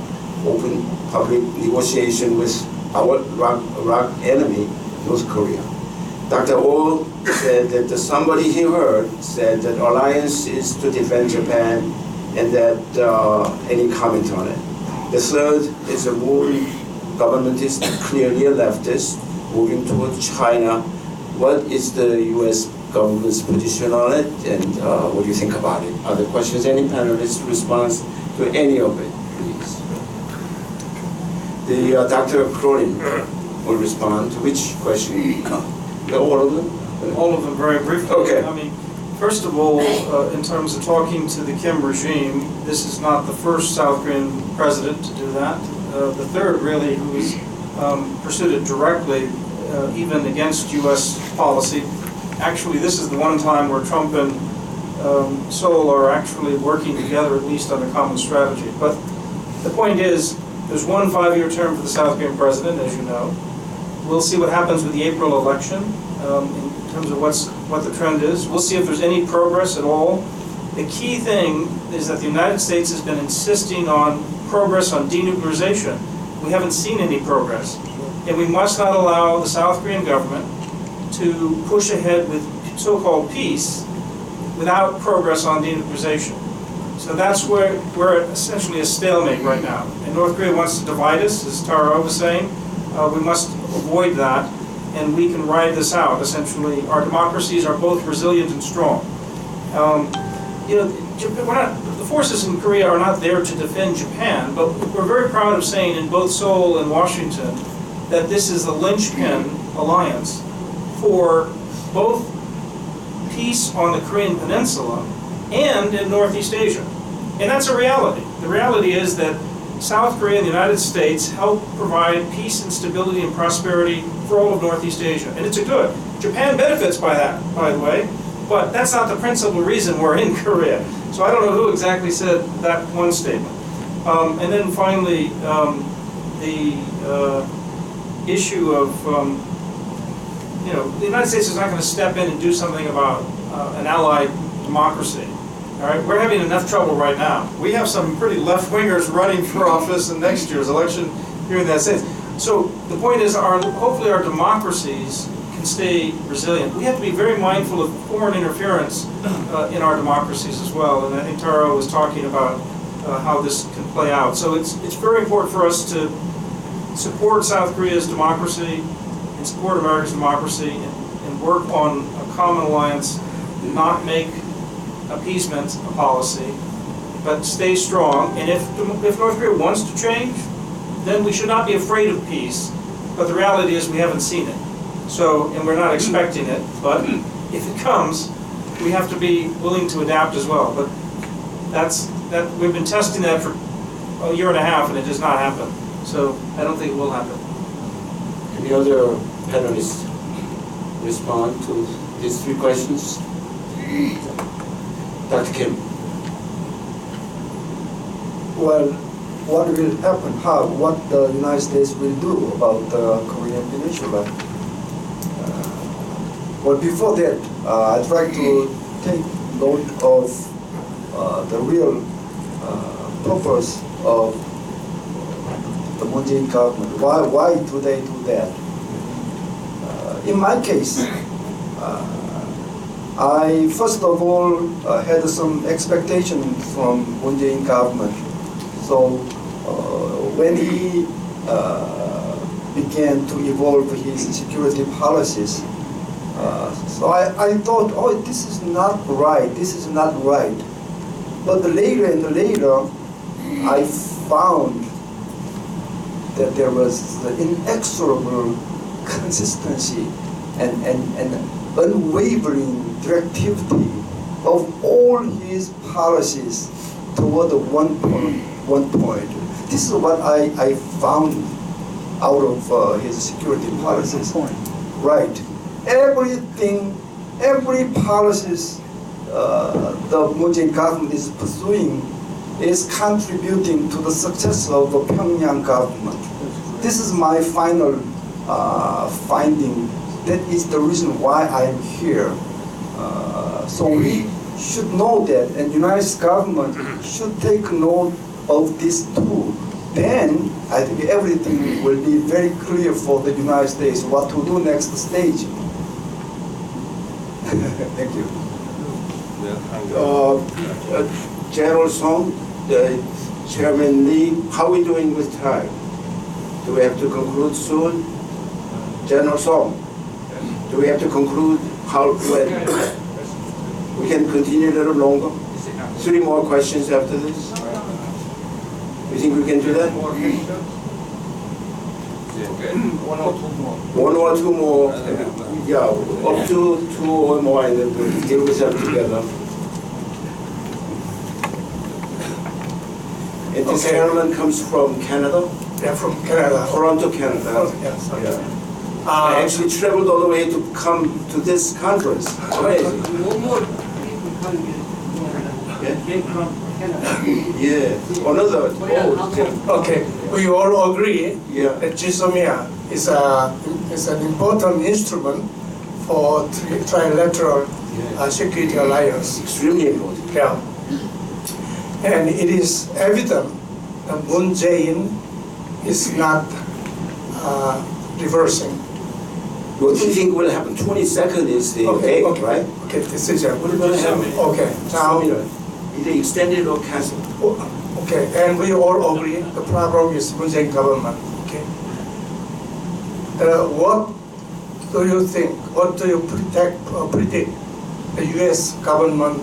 open public negotiation with our ROC enemy, North Korea? Dr. Oh said that somebody he heard said that alliance is to defend Japan, and that any comment on it. The third is the Moon government is clearly a leftist, moving towards China. What is the U.S. government's position on it, and what do you think about it? Other questions? Any panelists respond to any of it, please? The Dr. Cronin will respond to which question? All of them? All of them very briefly. Okay. I mean, first of all, in terms of talking to the Kim regime, this is not the first South Korean president to do that. The third, really, who's pursued it directly, even against U.S. policy. Actually, this is the one time where Trump and Seoul are actually working together, at least on a common strategy. But the point is, there's one 5-year term for the South Korean president, as you know. We'll see what happens with the April election in terms of what the trend is. We'll see if there's any progress at all. The key thing is that the United States has been insisting on progress on denuclearization. We haven't seen any progress. And we must not allow the South Korean government to push ahead with so-called peace without progress on denuclearization. So that's where we're essentially a stalemate right now. And North Korea wants to divide us, as Taro was saying. We must avoid that, and we can ride this out. Essentially, our democracies are both resilient and strong. The forces in Korea are not there to defend Japan, but we're very proud of saying in both Seoul and Washington that this is the linchpin alliance for both peace on the Korean Peninsula and in Northeast Asia. And that's a reality. The reality is that South Korea and the United States help provide peace and stability and prosperity for all of Northeast Asia. And it's a good. Japan benefits by that, by the way, but that's not the principal reason we're in Korea. So I don't know who exactly said that one statement. And then finally, the issue of, the United States is not going to step in and do something about an allied democracy. All right, we're having enough trouble right now. We have some pretty left-wingers running for office in next year's election here in the United States. So the point is, hopefully our democracies can stay resilient. We have to be very mindful of foreign interference in our democracies as well. And I think Taro was talking about how this can play out. So it's very important for us to support South Korea's democracy and support America's democracy and work on a common alliance, not make appeasement a policy, but stay strong. And if North Korea wants to change, then we should not be afraid of peace. But the reality is we haven't seen it. So, and we're not expecting it, but if it comes, we have to be willing to adapt as well. But that's that we've been testing that for a year and a half, and it does not happen. So I don't think it will happen. Any other panelists respond to these three questions? Dr. Kim. Well, what will happen? What the United States will do about the Korean Peninsula? Well, before that, I'd like to take note of the real purpose of the Moon Jae-in government. Why do they do that? In my case, I first of all had some expectation from Moon Jae-in government. So when he began to evolve his security policies, so I thought, oh, this is not right, this is not right. But later and later, I found that there was the inexorable consistency and unwavering directivity of all his policies toward the one point. This is what I found out of his security policies. Right. Everything, every policies the Moon Jae-in government is pursuing is contributing to the success of the Pyongyang government. This is my final finding. That is the reason why I am here. So we should know that, and United States government should take note of this too. Then I think everything will be very clear for the United States what to do next stage. Thank you. General Song, Chairman Lee, how are we doing with time? Do we have to conclude soon? General Song, do we have to conclude when? We can continue a little longer? 3 more questions after this? You think we can do that? One or two more. 1 or 2 more? Yeah, up to 2 or more, and then we'll deal with them together. And this gentleman comes from Canada? Yeah, from Canada. Toronto, Canada. Yes. Yeah. I actually traveled all the way to come to this conference. Amazing. Yeah. Another. Okay, we all agree Yeah. that GSOMIA is an important instrument for trilateral security alliance. Extremely important. Yeah. And it is evident that Moon Jae-in is not reversing. What do you think will happen? 22nd is the date, right? Okay, decision. What is going to happen? Okay, now, Either extended or canceled. okay, and we all agree the problem is Moon Jae-in government. Okay. What do you think? What do you predict the U.S. government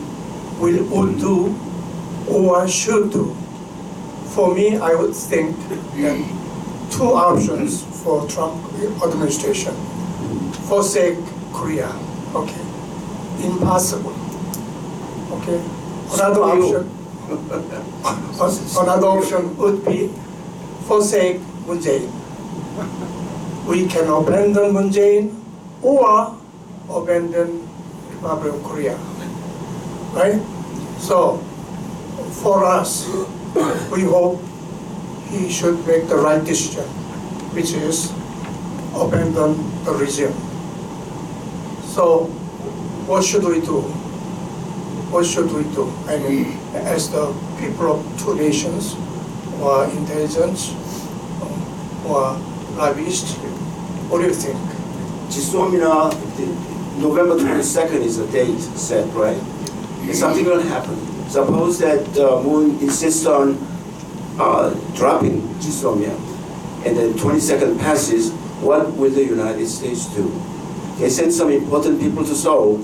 would do or should do? For me, I would think that 2 options for Trump administration. Forsake Korea. Okay. Impossible. Okay. Another option would be forsake Moon Jae-in. We can abandon Moon Jae-in or abandon Republic of Korea. Right? So, for us, we hope he should make the right decision, which is abandon the regime. So, what should we do? What should we do? I mean, as the people of 2 nations, or intelligence, or lobbyists, what do you think? GSOMIA, November 22nd is the date set, right? Is something going to happen? Suppose that Moon insists on dropping GSOMIA, and then 22nd passes, what will the United States do? They sent some important people to Seoul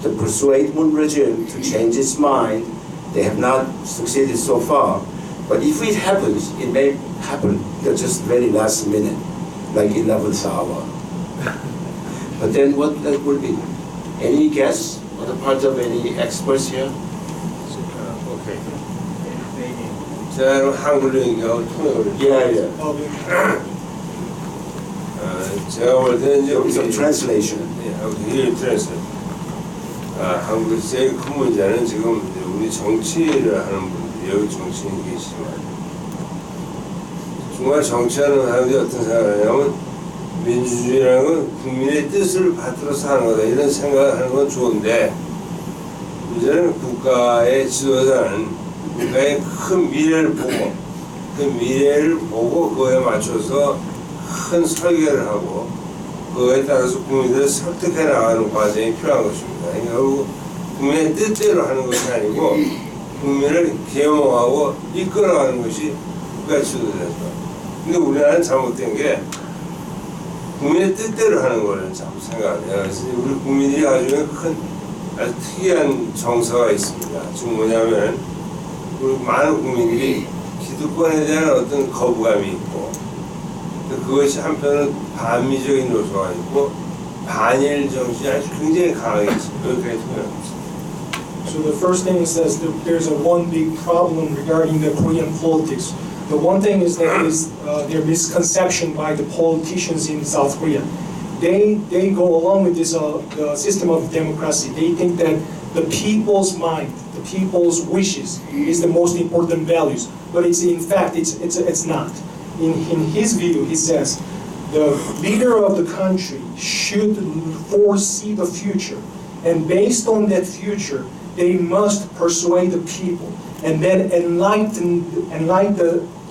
to persuade Moon regime to change its mind. They have not succeeded so far. But if it happens, it may happen at just very last minute, like 11th hour. But then what that will be? Any guess on the part of any experts here? Okay. 제가 그럼 한글로 얘기하고 통역을 Yeah. 제가 볼 때는 이제 Some translation. 한국에서 제일 큰 문제는 지금 우리 정치를 하는 분들이 여기 정치인이 계시지만 정말 정치하는 사람들이 어떤 생각을 하냐면 민주주의라는 건 국민의 뜻을 받들어서 하는 거다 이런 생각을 하는 건 좋은데 문제는 국가의 지도자는 국가의 큰 미래를 보고 그 미래를 보고 그거에 맞춰서 큰 설계를 하고 그거에 따라서 국민들을 설득해 나가는 과정이 필요한 것입니다. 결국 국민의 뜻대로 하는 것이 아니고 국민을 계몽하고 이끌어가는 것이 국가 지도자죠. 근데 우리나라는 잘못된 게 국민의 뜻대로 하는 거를 자꾸 생각해요. 그래서 우리 국민들이 가지고 있는 큰 아주 특이한 정서가 있습니다. 지금 뭐냐면 우리 많은 국민들이 기득권에 대한 어떤 거부감이 있고 그것이 한편은 반미적인 요소가 있고 반일 정신이 아주 굉장히 강하게 있습니다. 여기까지 통역합니다. So the first thing is that there's a one big problem regarding the Korean politics. The one thing is that their misconception by the politicians in South Korea. They go along with this the system of democracy. They think that the people's mind, the people's wishes, is the most important values. But it's in fact it's not. In his view, he says the leader of the country should foresee the future, and based on that future, they must persuade the people and then enlighten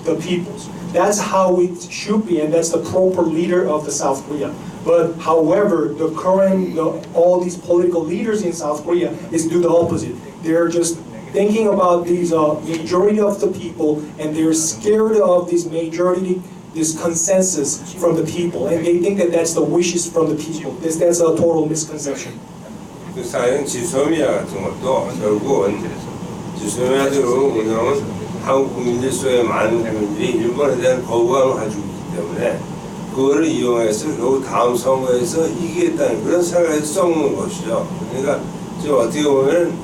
the peoples. That's how it should be, and that's the proper leader of the South Korea. But however, the current all these political leaders in South Korea is do the opposite. They're just thinking about these majority of the people, and they're scared of this majority, this consensus from the people, and they think that that's the wishes from the people. That's a total misconception. 그 사회는 지소미아 같은 것도 결국은 지소미아대로 운영은 한국 국민들 속에 많은 국민들이 일본에 대한 거부감을 가지고 있기 때문에 그거를 이용해서 결국 다음 선거에서 이기겠다는 그런 생각에서 썩는 것이죠. 그러니까 지금 어떻게 보면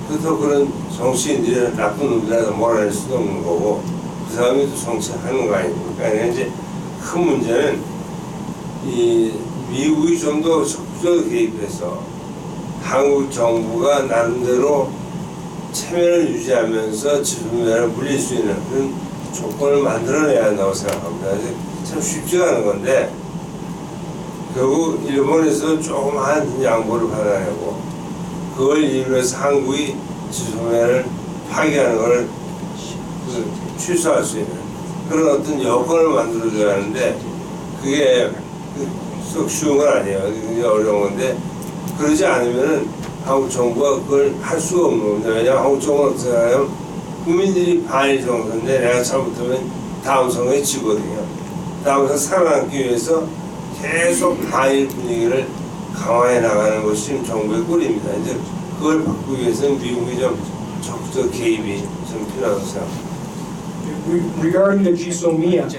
그렇다고 그런 정치인들이 나쁜 놈들이라서 몰아낼 수도 없는 거고 그 사람이 또 정치하는 거 아닙니까? 그러니까 이제 큰 문제는 이 미국이 좀 더 적극적으로 개입해서 한국 정부가 나름대로 체면을 유지하면서 지소미아를 물릴 수 있는 그런 조건을 만들어내야 한다고 생각합니다. 참 쉽지가 않은 건데 결국 일본에서 조그마한 양보를 받아내고 그걸 이유로 해서 한국이 지소미아를 파기하는 걸 취소할 수 있는 그런 어떤 여건을 만들어줘야 하는데 그게 썩 쉬운 건 아니에요. 굉장히 어려운 건데 그러지 않으면은 한국 정부가 그걸 할 수가 없는 겁니다. 왜냐하면 한국 정부는 어떻게 생각하면 국민들이 반일 정도인데 내가 잘못하면 다음 선거에 지거든요. 다음 선거 살아남기 위해서 계속 반일 분위기를 강화해 나가는 것이 지금 정부의 꼴입니다. 이제 그걸 바꾸기 위해서는 미국이 좀 적극적 개입이 좀 필요하다고 생각합니다. Regarding the GSOMIA,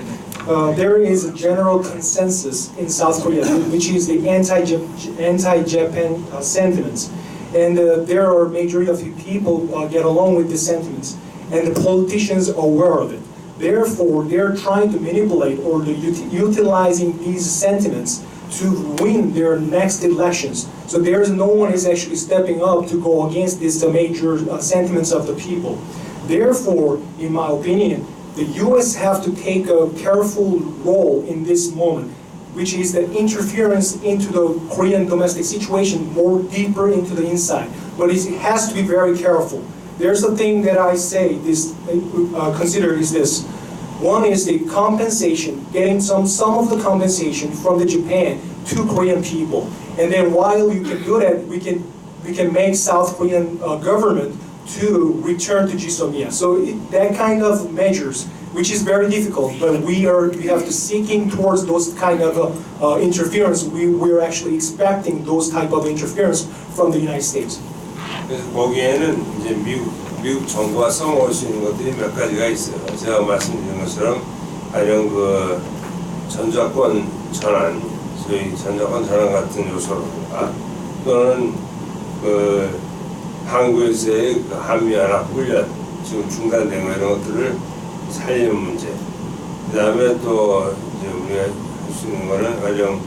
there is a general consensus in South Korea, which is the anti-Japan sentiments. And there are a majority of people get along with the sentiments, and the politicians are aware of it. Therefore, they're trying to manipulate or utilizing these sentiments to win their next elections. So there's no one is actually stepping up to go against these major sentiments of the people. Therefore, in my opinion, the U.S. have to take a careful role in this moment, which is the interference into the Korean domestic situation more deeper into the inside. But it has to be very careful. There's a thing that I say consider is this. One is the compensation, getting some of the compensation from the Japan to Korean people. And then while you can do that, we can make South Korean government to return to GSOMIA. So that kind of measures, which is very difficult, but we have to seeking towards those kind of interference. We're actually expecting those type of interference from the United States. 그래서 거기에는 이제 미국 정부가 써먹을 수 있는 것들이 몇 가지가 있어요. 제가 말씀드린 것처럼 가령 그 전자권 전환, 소위 전자권 전환 같은 요소라든가 또는 그 한국에서의 그 한미연합 훈련 지금 중단된 거 이런 것들을 살리는 문제. 그 다음에 또 이제 우리가 할 수 있는 거는 가령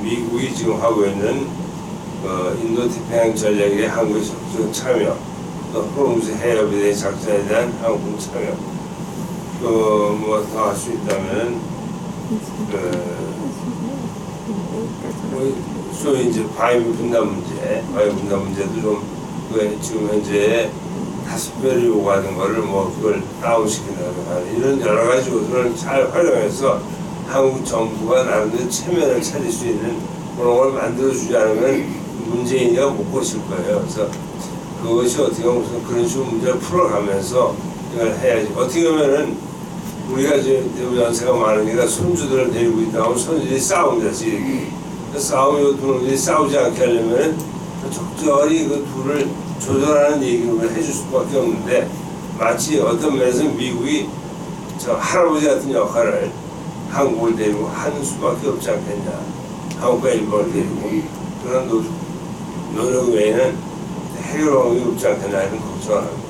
미국이 지금 하고 있는 인도태평양 전략에 한국의 적극 참여, 또 호르무즈 해협에 대한 작전에 대한 한국 참여, 또 뭐 더 할 수 있다면 소위 이제 바이브 분담 문제도 좀 지금 현재 5배를 요구하는 거를 뭐 그걸 다운시킨다든가 이런 여러 가지 요소를 잘 활용해서 한국 정부가 나름대로 체면을 차릴 수 있는 그런 걸 만들어주지 않으면 문재인이가 못 고칠 거예요. 그래서 그것이 어떻게 보면 그런 식으로 문제를 풀어가면서 이걸 해야지. 어떻게 보면은 우리가 이제 연세가 많으니까 손주들을 데리고 있다 하면 손주들이 싸웁니다. 싸우면 둘이 싸우지 않게 하려면 적절히 그 둘을 조절하는 얘기를 해줄 수밖에 없는데 마치 어떤 면에서 미국이 저 할아버지 같은 역할을 한국을 데리고 하는 수밖에 없지 않겠냐. 한국과 일본을 데리고 그런 노력 외에는 해결 방법이 없지 않겠냐 이런 걱정을 합니다.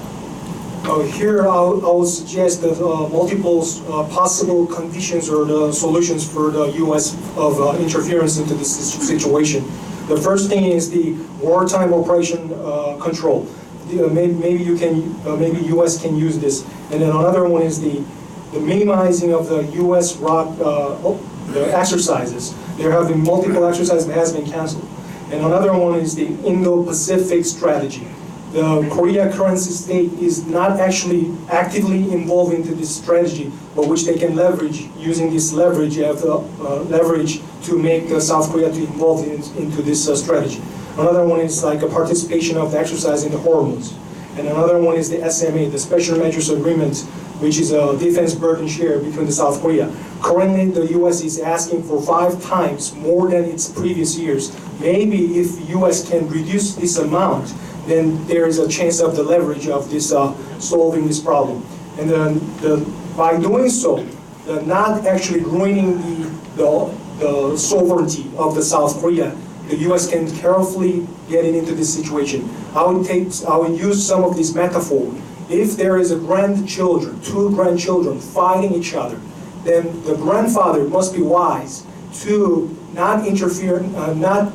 Here I would suggest that multiple possible conditions or the solutions for the U.S. of interference into this situation. The first thing is the wartime operation control. Maybe U.S. can use this, and then another one is the minimizing of the U.S. the exercises. There have been multiple exercises that has been canceled, and another one is the Indo-Pacific strategy. The Korea currency state is not actually actively involved into this strategy, but which they can leverage using this leverage to make South Korea to involve into this strategy. Another one is like a participation of the exercise in the Hormuz. And another one is the SMA, the Special Measures Agreement, which is a defense burden share between the South Korea. Currently, the U.S. is asking for 5 times more than its previous years. Maybe if U.S. can reduce this amount, then there is a chance of the leverage of this solving this problem. And then by doing so, not actually ruining the sovereignty of the South Korea, the U.S. can carefully get into this situation. I would use some of this metaphor. If there is a two grandchildren fighting each other, then the grandfather must be wise to not interfere, not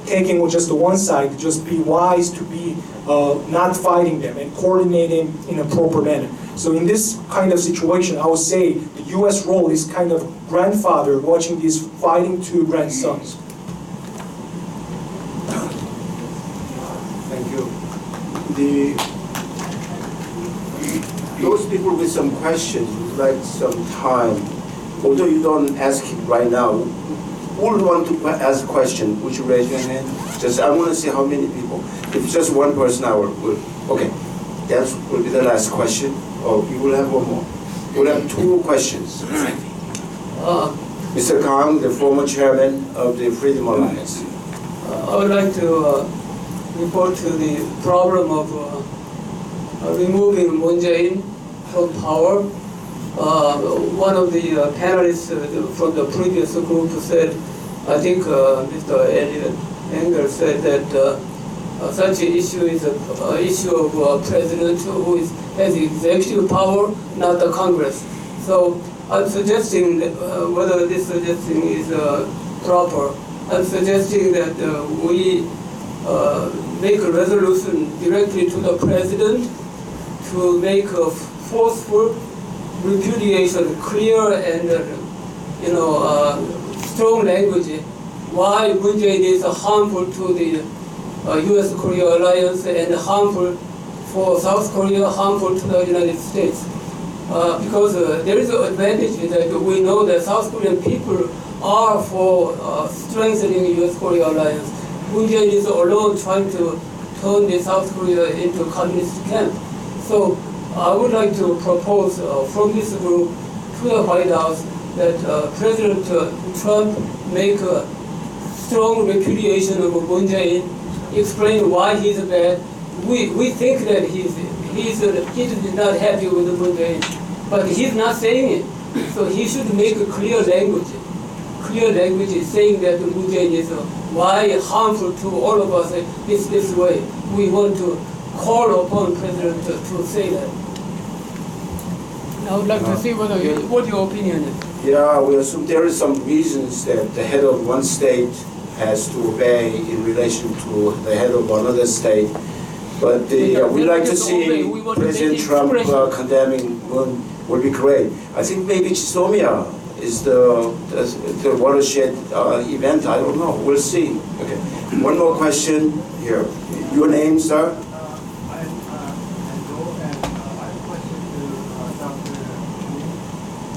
taking just the one side, just be wise to be not fighting them and coordinating in a proper manner. So in this kind of situation, I would say the U.S. role is kind of grandfather watching these fighting two grandsons. Thank you. Those people with some questions would like some time, although you don't ask it right now. Who would want to ask a question? Would you raise your hand? I want to see how many people. If just one person, I will. Okay, that will be the last question. Oh, you will have one more. We'll have 2 questions. Mr. Kang, the former chairman of the Freedom Alliance. I would like to report to the problem of removing Moon Jae-in from power. One of the panelists from the previous group said, I think Mr. Elliot Engel said that such an issue is an issue of a president who has executive power, not the Congress. So I'm suggesting that, whether this suggestion is proper, I'm suggesting that we make a resolution directly to the president to make a forceful repudiation, clear and strong language why Moon Jae-in is harmful to the U.S.-Korea alliance and harmful for South Korea, harmful to the United States. Because there is an advantage that we know that South Korean people are for strengthening the U.S.-Korea alliance. Moon Jae-in is alone trying to turn the South Korea into a communist camp. So I would like to propose from this group to the White House that President Trump make a strong repudiation of Moon Jae-in, explain why he's bad. We think that he's not happy with Moon Jae-in, but he's not saying it. So he should make a clear language saying that Moon Jae-in is why harmful to all of us this way. We want to call upon President to say that. I would like to see what your opinion is. Yeah, we assume there are some reasons that the head of one state has to obey in relation to the head of another state. But we like to see President Trump condemning Moon would be great. I think maybe Chisomia is the watershed event. I don't know. We'll see. Okay. One more question here. Your name, sir?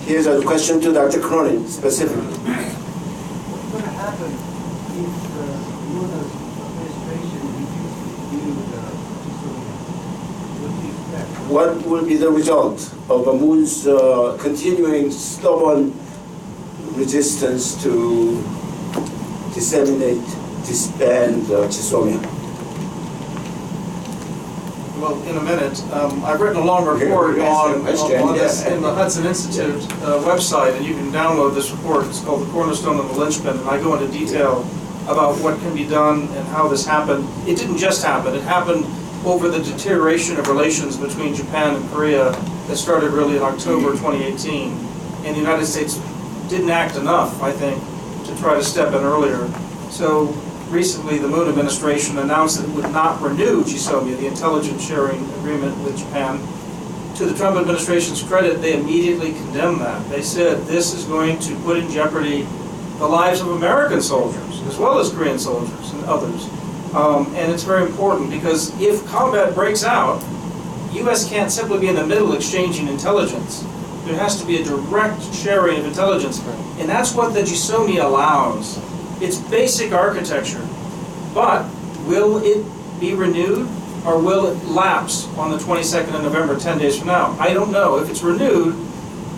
Here's a question to Dr. Cronin specifically. What's going to happen if the Moon's administration refuses to use What will be the result of Moon's continuing stubborn resistance to disband Chisomia? Well, in a minute. I've written a long report on this in the Hudson Institute website, and you can download this report. It's called The Cornerstone and the Linchpin, and I go into detail about what can be done and how this happened. It didn't just happen. It happened over the deterioration of relations between Japan and Korea that started really in October 2018. And the United States didn't act enough, I think, to try to step in earlier. So recently, the Moon administration announced that it would not renew GSOMIA, the intelligence sharing agreement with Japan. To the Trump administration's credit, they immediately condemned that. They said this is going to put in jeopardy the lives of American soldiers, as well as Korean soldiers and others. And it's very important because if combat breaks out, U.S. can't simply be in the middle exchanging intelligence. There has to be a direct sharing of intelligence. And that's what the GSOMIA allows. It's basic architecture. But will it be renewed or will it lapse on the 22nd of November, 10 days from now? I don't know. If it's renewed,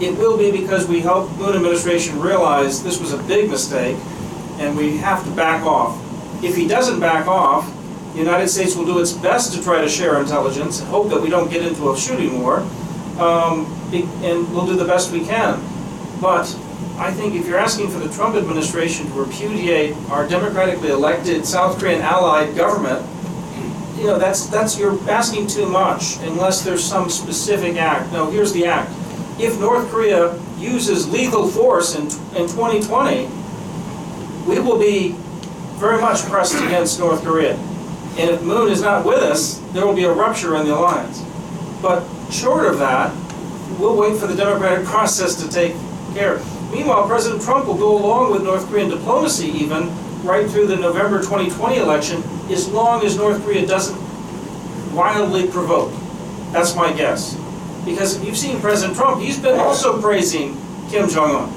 it will be because we helped Moon administration realize this was a big mistake and we have to back off. If he doesn't back off, the United States will do its best to try to share intelligence and hope that we don't get into a shooting war, and we'll do the best we can. But I think if you're asking for the Trump administration to repudiate our democratically elected South Korean allied government, you know, you're asking too much unless there's some specific act. No, here's the act. If North Korea uses lethal force in 2020, we will be very much pressed against North Korea. And if Moon is not with us, there will be a rupture in the alliance. But short of that, we'll wait for the democratic process to take care. Meanwhile, President Trump will go along with North Korean diplomacy even right through the November 2020 election, as long as North Korea doesn't wildly provoke. That's my guess. Because if you've seen President Trump, he's been also praising Kim Jong-un.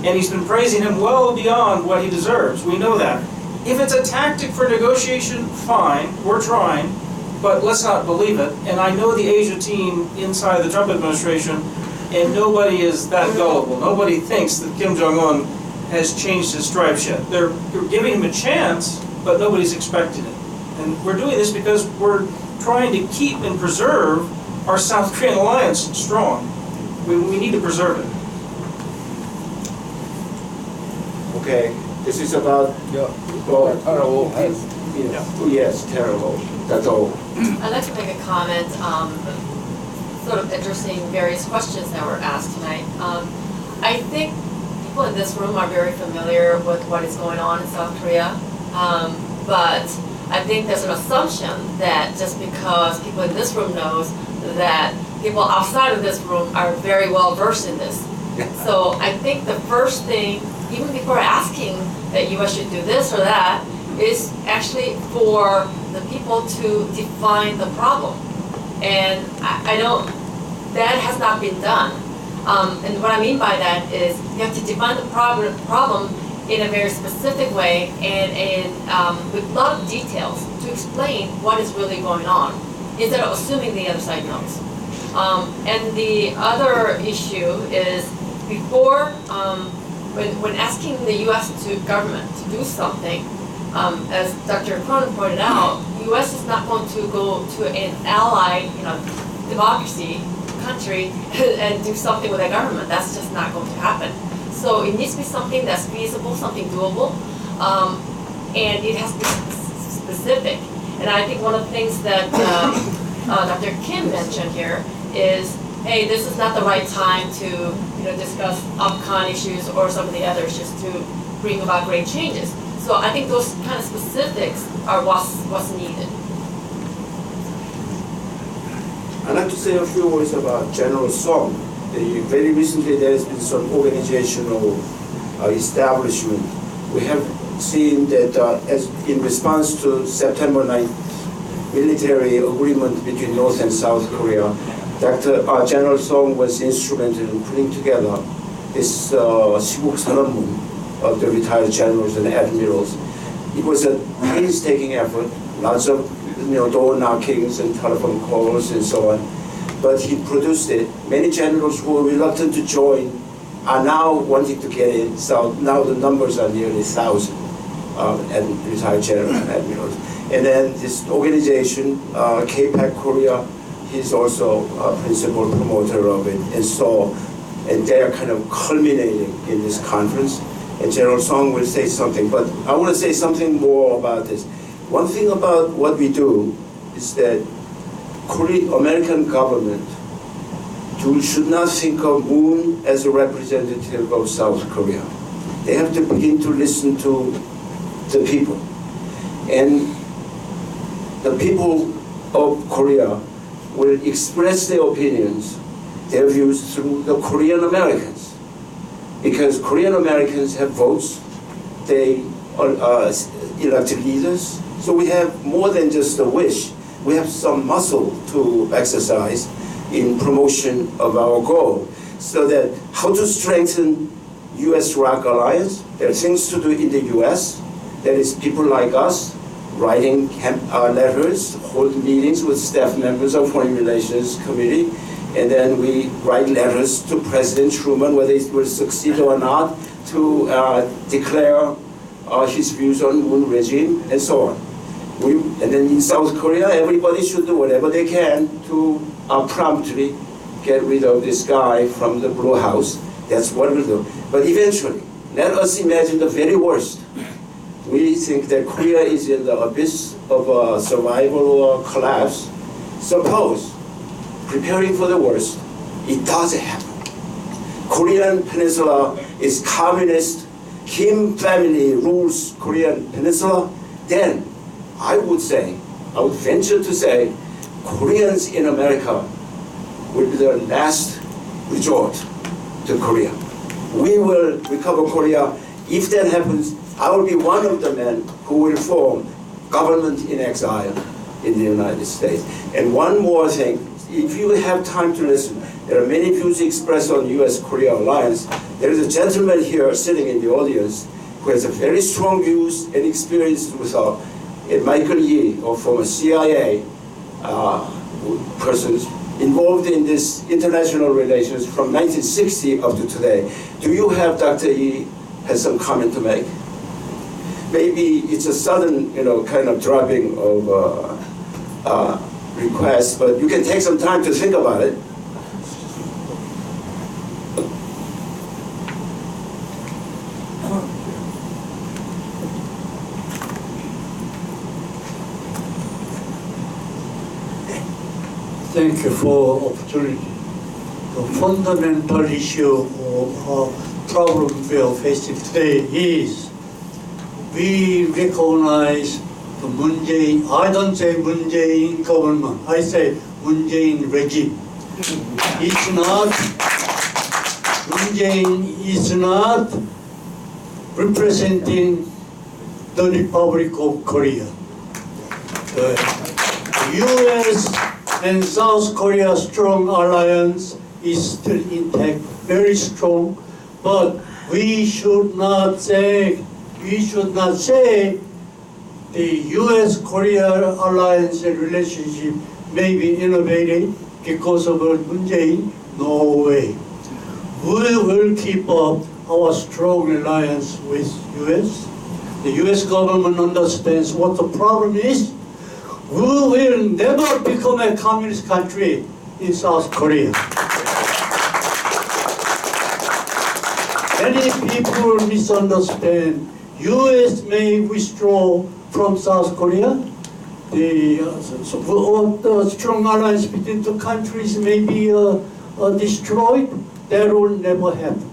And he's been praising him well beyond what he deserves. We know that. If it's a tactic for negotiation, fine, we're trying, but let's not believe it. And I know the Asia team inside the Trump administration, and nobody is that gullible. Nobody thinks that Kim Jong-un has changed his stripes yet. They're giving him a chance, but nobody's expecting it. And we're doing this because we're trying to keep and preserve our South Korean alliance strong. We need to preserve it. Okay, this is about terrible. Yes, terrible. That's all. I'd like to make a comment, sort of addressing various questions that were asked tonight. I think people in this room are very familiar with what is going on in South Korea, but I think there's an assumption that just because people in this room knows that people outside of this room are very well versed in this. So I think the first thing, even before asking that U.S. should do this or that, is actually for the people to define the problem. And I don't, that has not been done. And what I mean by that is you have to define the problem in a very specific way and with a lot of details to explain what is really going on, instead of assuming the other side knows. And the other issue is before, when asking the U.S. government to do something, as Dr. Cronin pointed out, U.S. is not going to go to an allied, democracy country and do something with their government. That's just not going to happen. So it needs to be something that's feasible, something doable, and it has to be specific. And I think one of the things that Dr. Kim mentioned here is hey, this is not the right time to discuss upcon issues or some of the other issues to bring about great changes. So I think those kind of specifics are what's needed. I'd like to say a few words about General Song. Very recently there has been some organizational establishment. We have seen that as in response to September 9th military agreement between North and South Korea, General Song was instrumental in putting together this 시국 선언문 of the retired generals and admirals. It was a painstaking effort, lots of door knockings and telephone calls and so on. But he produced it. Many generals who were reluctant to join are now wanting to get in. So now the numbers are nearly 1,000 and retired generals and admirals. And then this organization, KPAC Korea, he's also a principal promoter of it. And they are kind of culminating in this conference. And General Song will say something. But I want to say something more about this. One thing about what we do is that American government should not think of Moon as a representative of South Korea. They have to begin to listen to the people. And the people of Korea will express their opinions, their views through the Korean Americans. Because Korean Americans have votes, they elected leaders, so we have more than just a wish. We have some muscle to exercise in promotion of our goal. So that how to strengthen U.S.-ROC alliance, there are things to do in the U.S. There is people like us writing letters, hold meetings with staff members of Foreign Relations Committee, and then we write letters to President Truman, whether it will succeed or not, to declare his views on Moon regime, and so on. And then in South Korea, everybody should do whatever they can to promptly get rid of this guy from the Blue House. That's what we'll do. But eventually, let us imagine the very worst. We think that Korea is in the abyss of survival or collapse. Suppose, preparing for the worst, it doesn't happen. Korean Peninsula is communist, Kim family rules Korean Peninsula, then I would venture to say, Koreans in America will be the last resort to Korea. We will recover Korea. If that happens, I will be one of the men who will form government in exile in the United States. And one more thing, if you have time to listen, there are many views expressed on U.S.-Korea alliance. There is a gentleman here sitting in the audience who has a very strong views and experience with Michael Yee, or former CIA persons involved in this international relations from 1960 up to today. Do you have, Dr. Yee, has some comment to make? Maybe it's a sudden, kind of dropping of request, but you can take some time to think about it. Thank you for opportunity. The fundamental issue of problem we are facing today is we recognize the Moon Jae-in. I don't say Moon Jae-in government. I say Moon Jae-in regime. It's not Moon Jae-in is not representing the Republic of Korea. The U.S. and South Korea strong alliance is still intact, very strong, but we should not say the U.S.-Korea alliance and relationship may be innovative because of Moon Jae-in. No way. We will keep up our strong alliance with U.S. The U.S. government understands what the problem is. We will never become a communist country in South Korea. Many people misunderstand. U.S. may withdraw from South Korea. The strong alliance between two countries may be destroyed, that will never happen.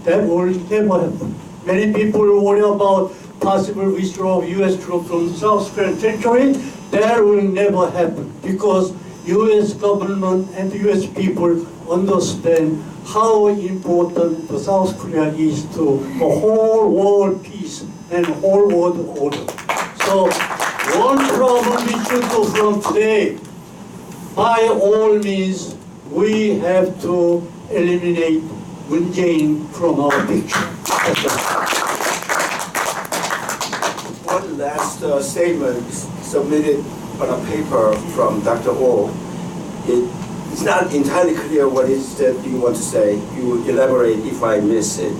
That will never happen. Many people worry about possible withdrawal of U.S. troops from South Korean territory. That will never happen because U.S. government and U.S. people understand how important the South Korea is to the whole world peace and whole world order. So one problem we should do from today, by all means, we have to eliminate Moon Jae-in from our picture. One last statement submitted on a paper from Dr. Oh. It's not entirely clear what it is that you want to say. You elaborate if I miss it.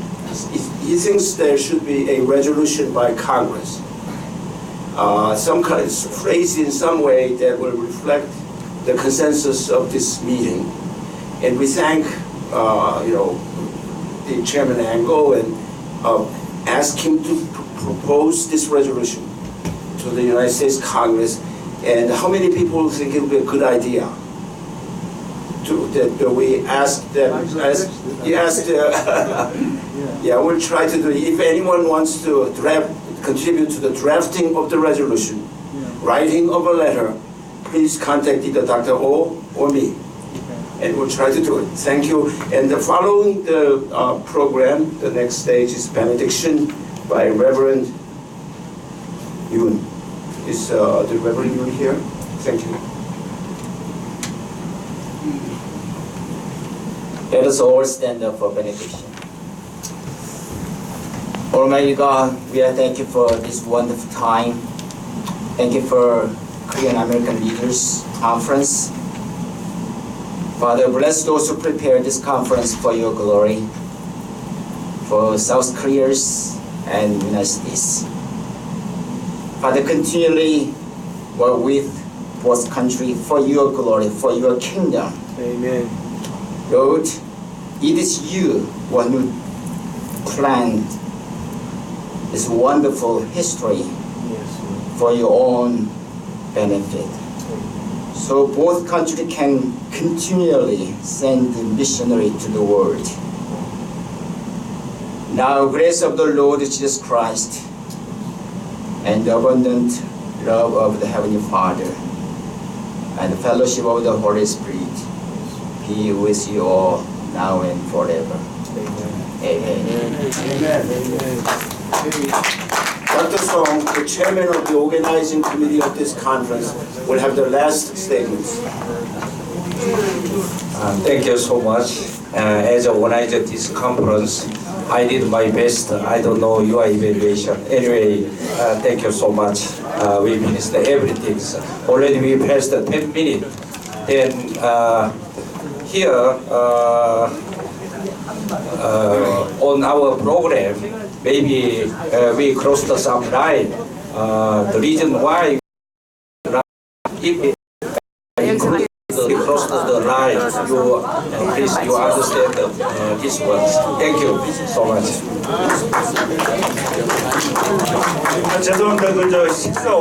He thinks there should be a resolution by Congress. Some kind of phrased in some way that will reflect the consensus of this meeting. And we thank the Chairman Ango and ask him to propose this resolution to the United States Congress. And how many people think it would be a good idea that we ask them? Yeah, we'll try to do it. If anyone wants to contribute to the drafting of the resolution, writing of a letter, please contact either Dr. O or me, and we'll try to do it. Thank you. And following the program, the next stage is benediction by Reverend Yoon. Is the Reverend Yoon here? Thank you. Let us all stand up for benediction. Almighty God, we are thankful for this wonderful time. Thank you for Korean American Leaders Conference. Father, bless those who prepare this conference for your glory, for South Koreans and United States. Father, continually work with both countries for your glory, for your kingdom. Amen. Lord, it is you who planned this wonderful history for your own benefit. So both countries can continually send the missionary to the world. Now, grace of the Lord Jesus Christ and the abundant love of the Heavenly Father and the fellowship of the Holy Spirit be with you all now and forever. Amen. Amen. Dr. Song, the chairman of the organizing committee of this conference, will have the last statements. Thank you so much. As a organizer of this conference, I did my best. I don't know your evaluation. Anyway, thank you so much. We finished everything. Already we passed 10 minutes. Then here on our program, maybe we crossed some line. The reason why if we crossed the line, please you understand this words. Thank you so much. 죄송합니다. 식사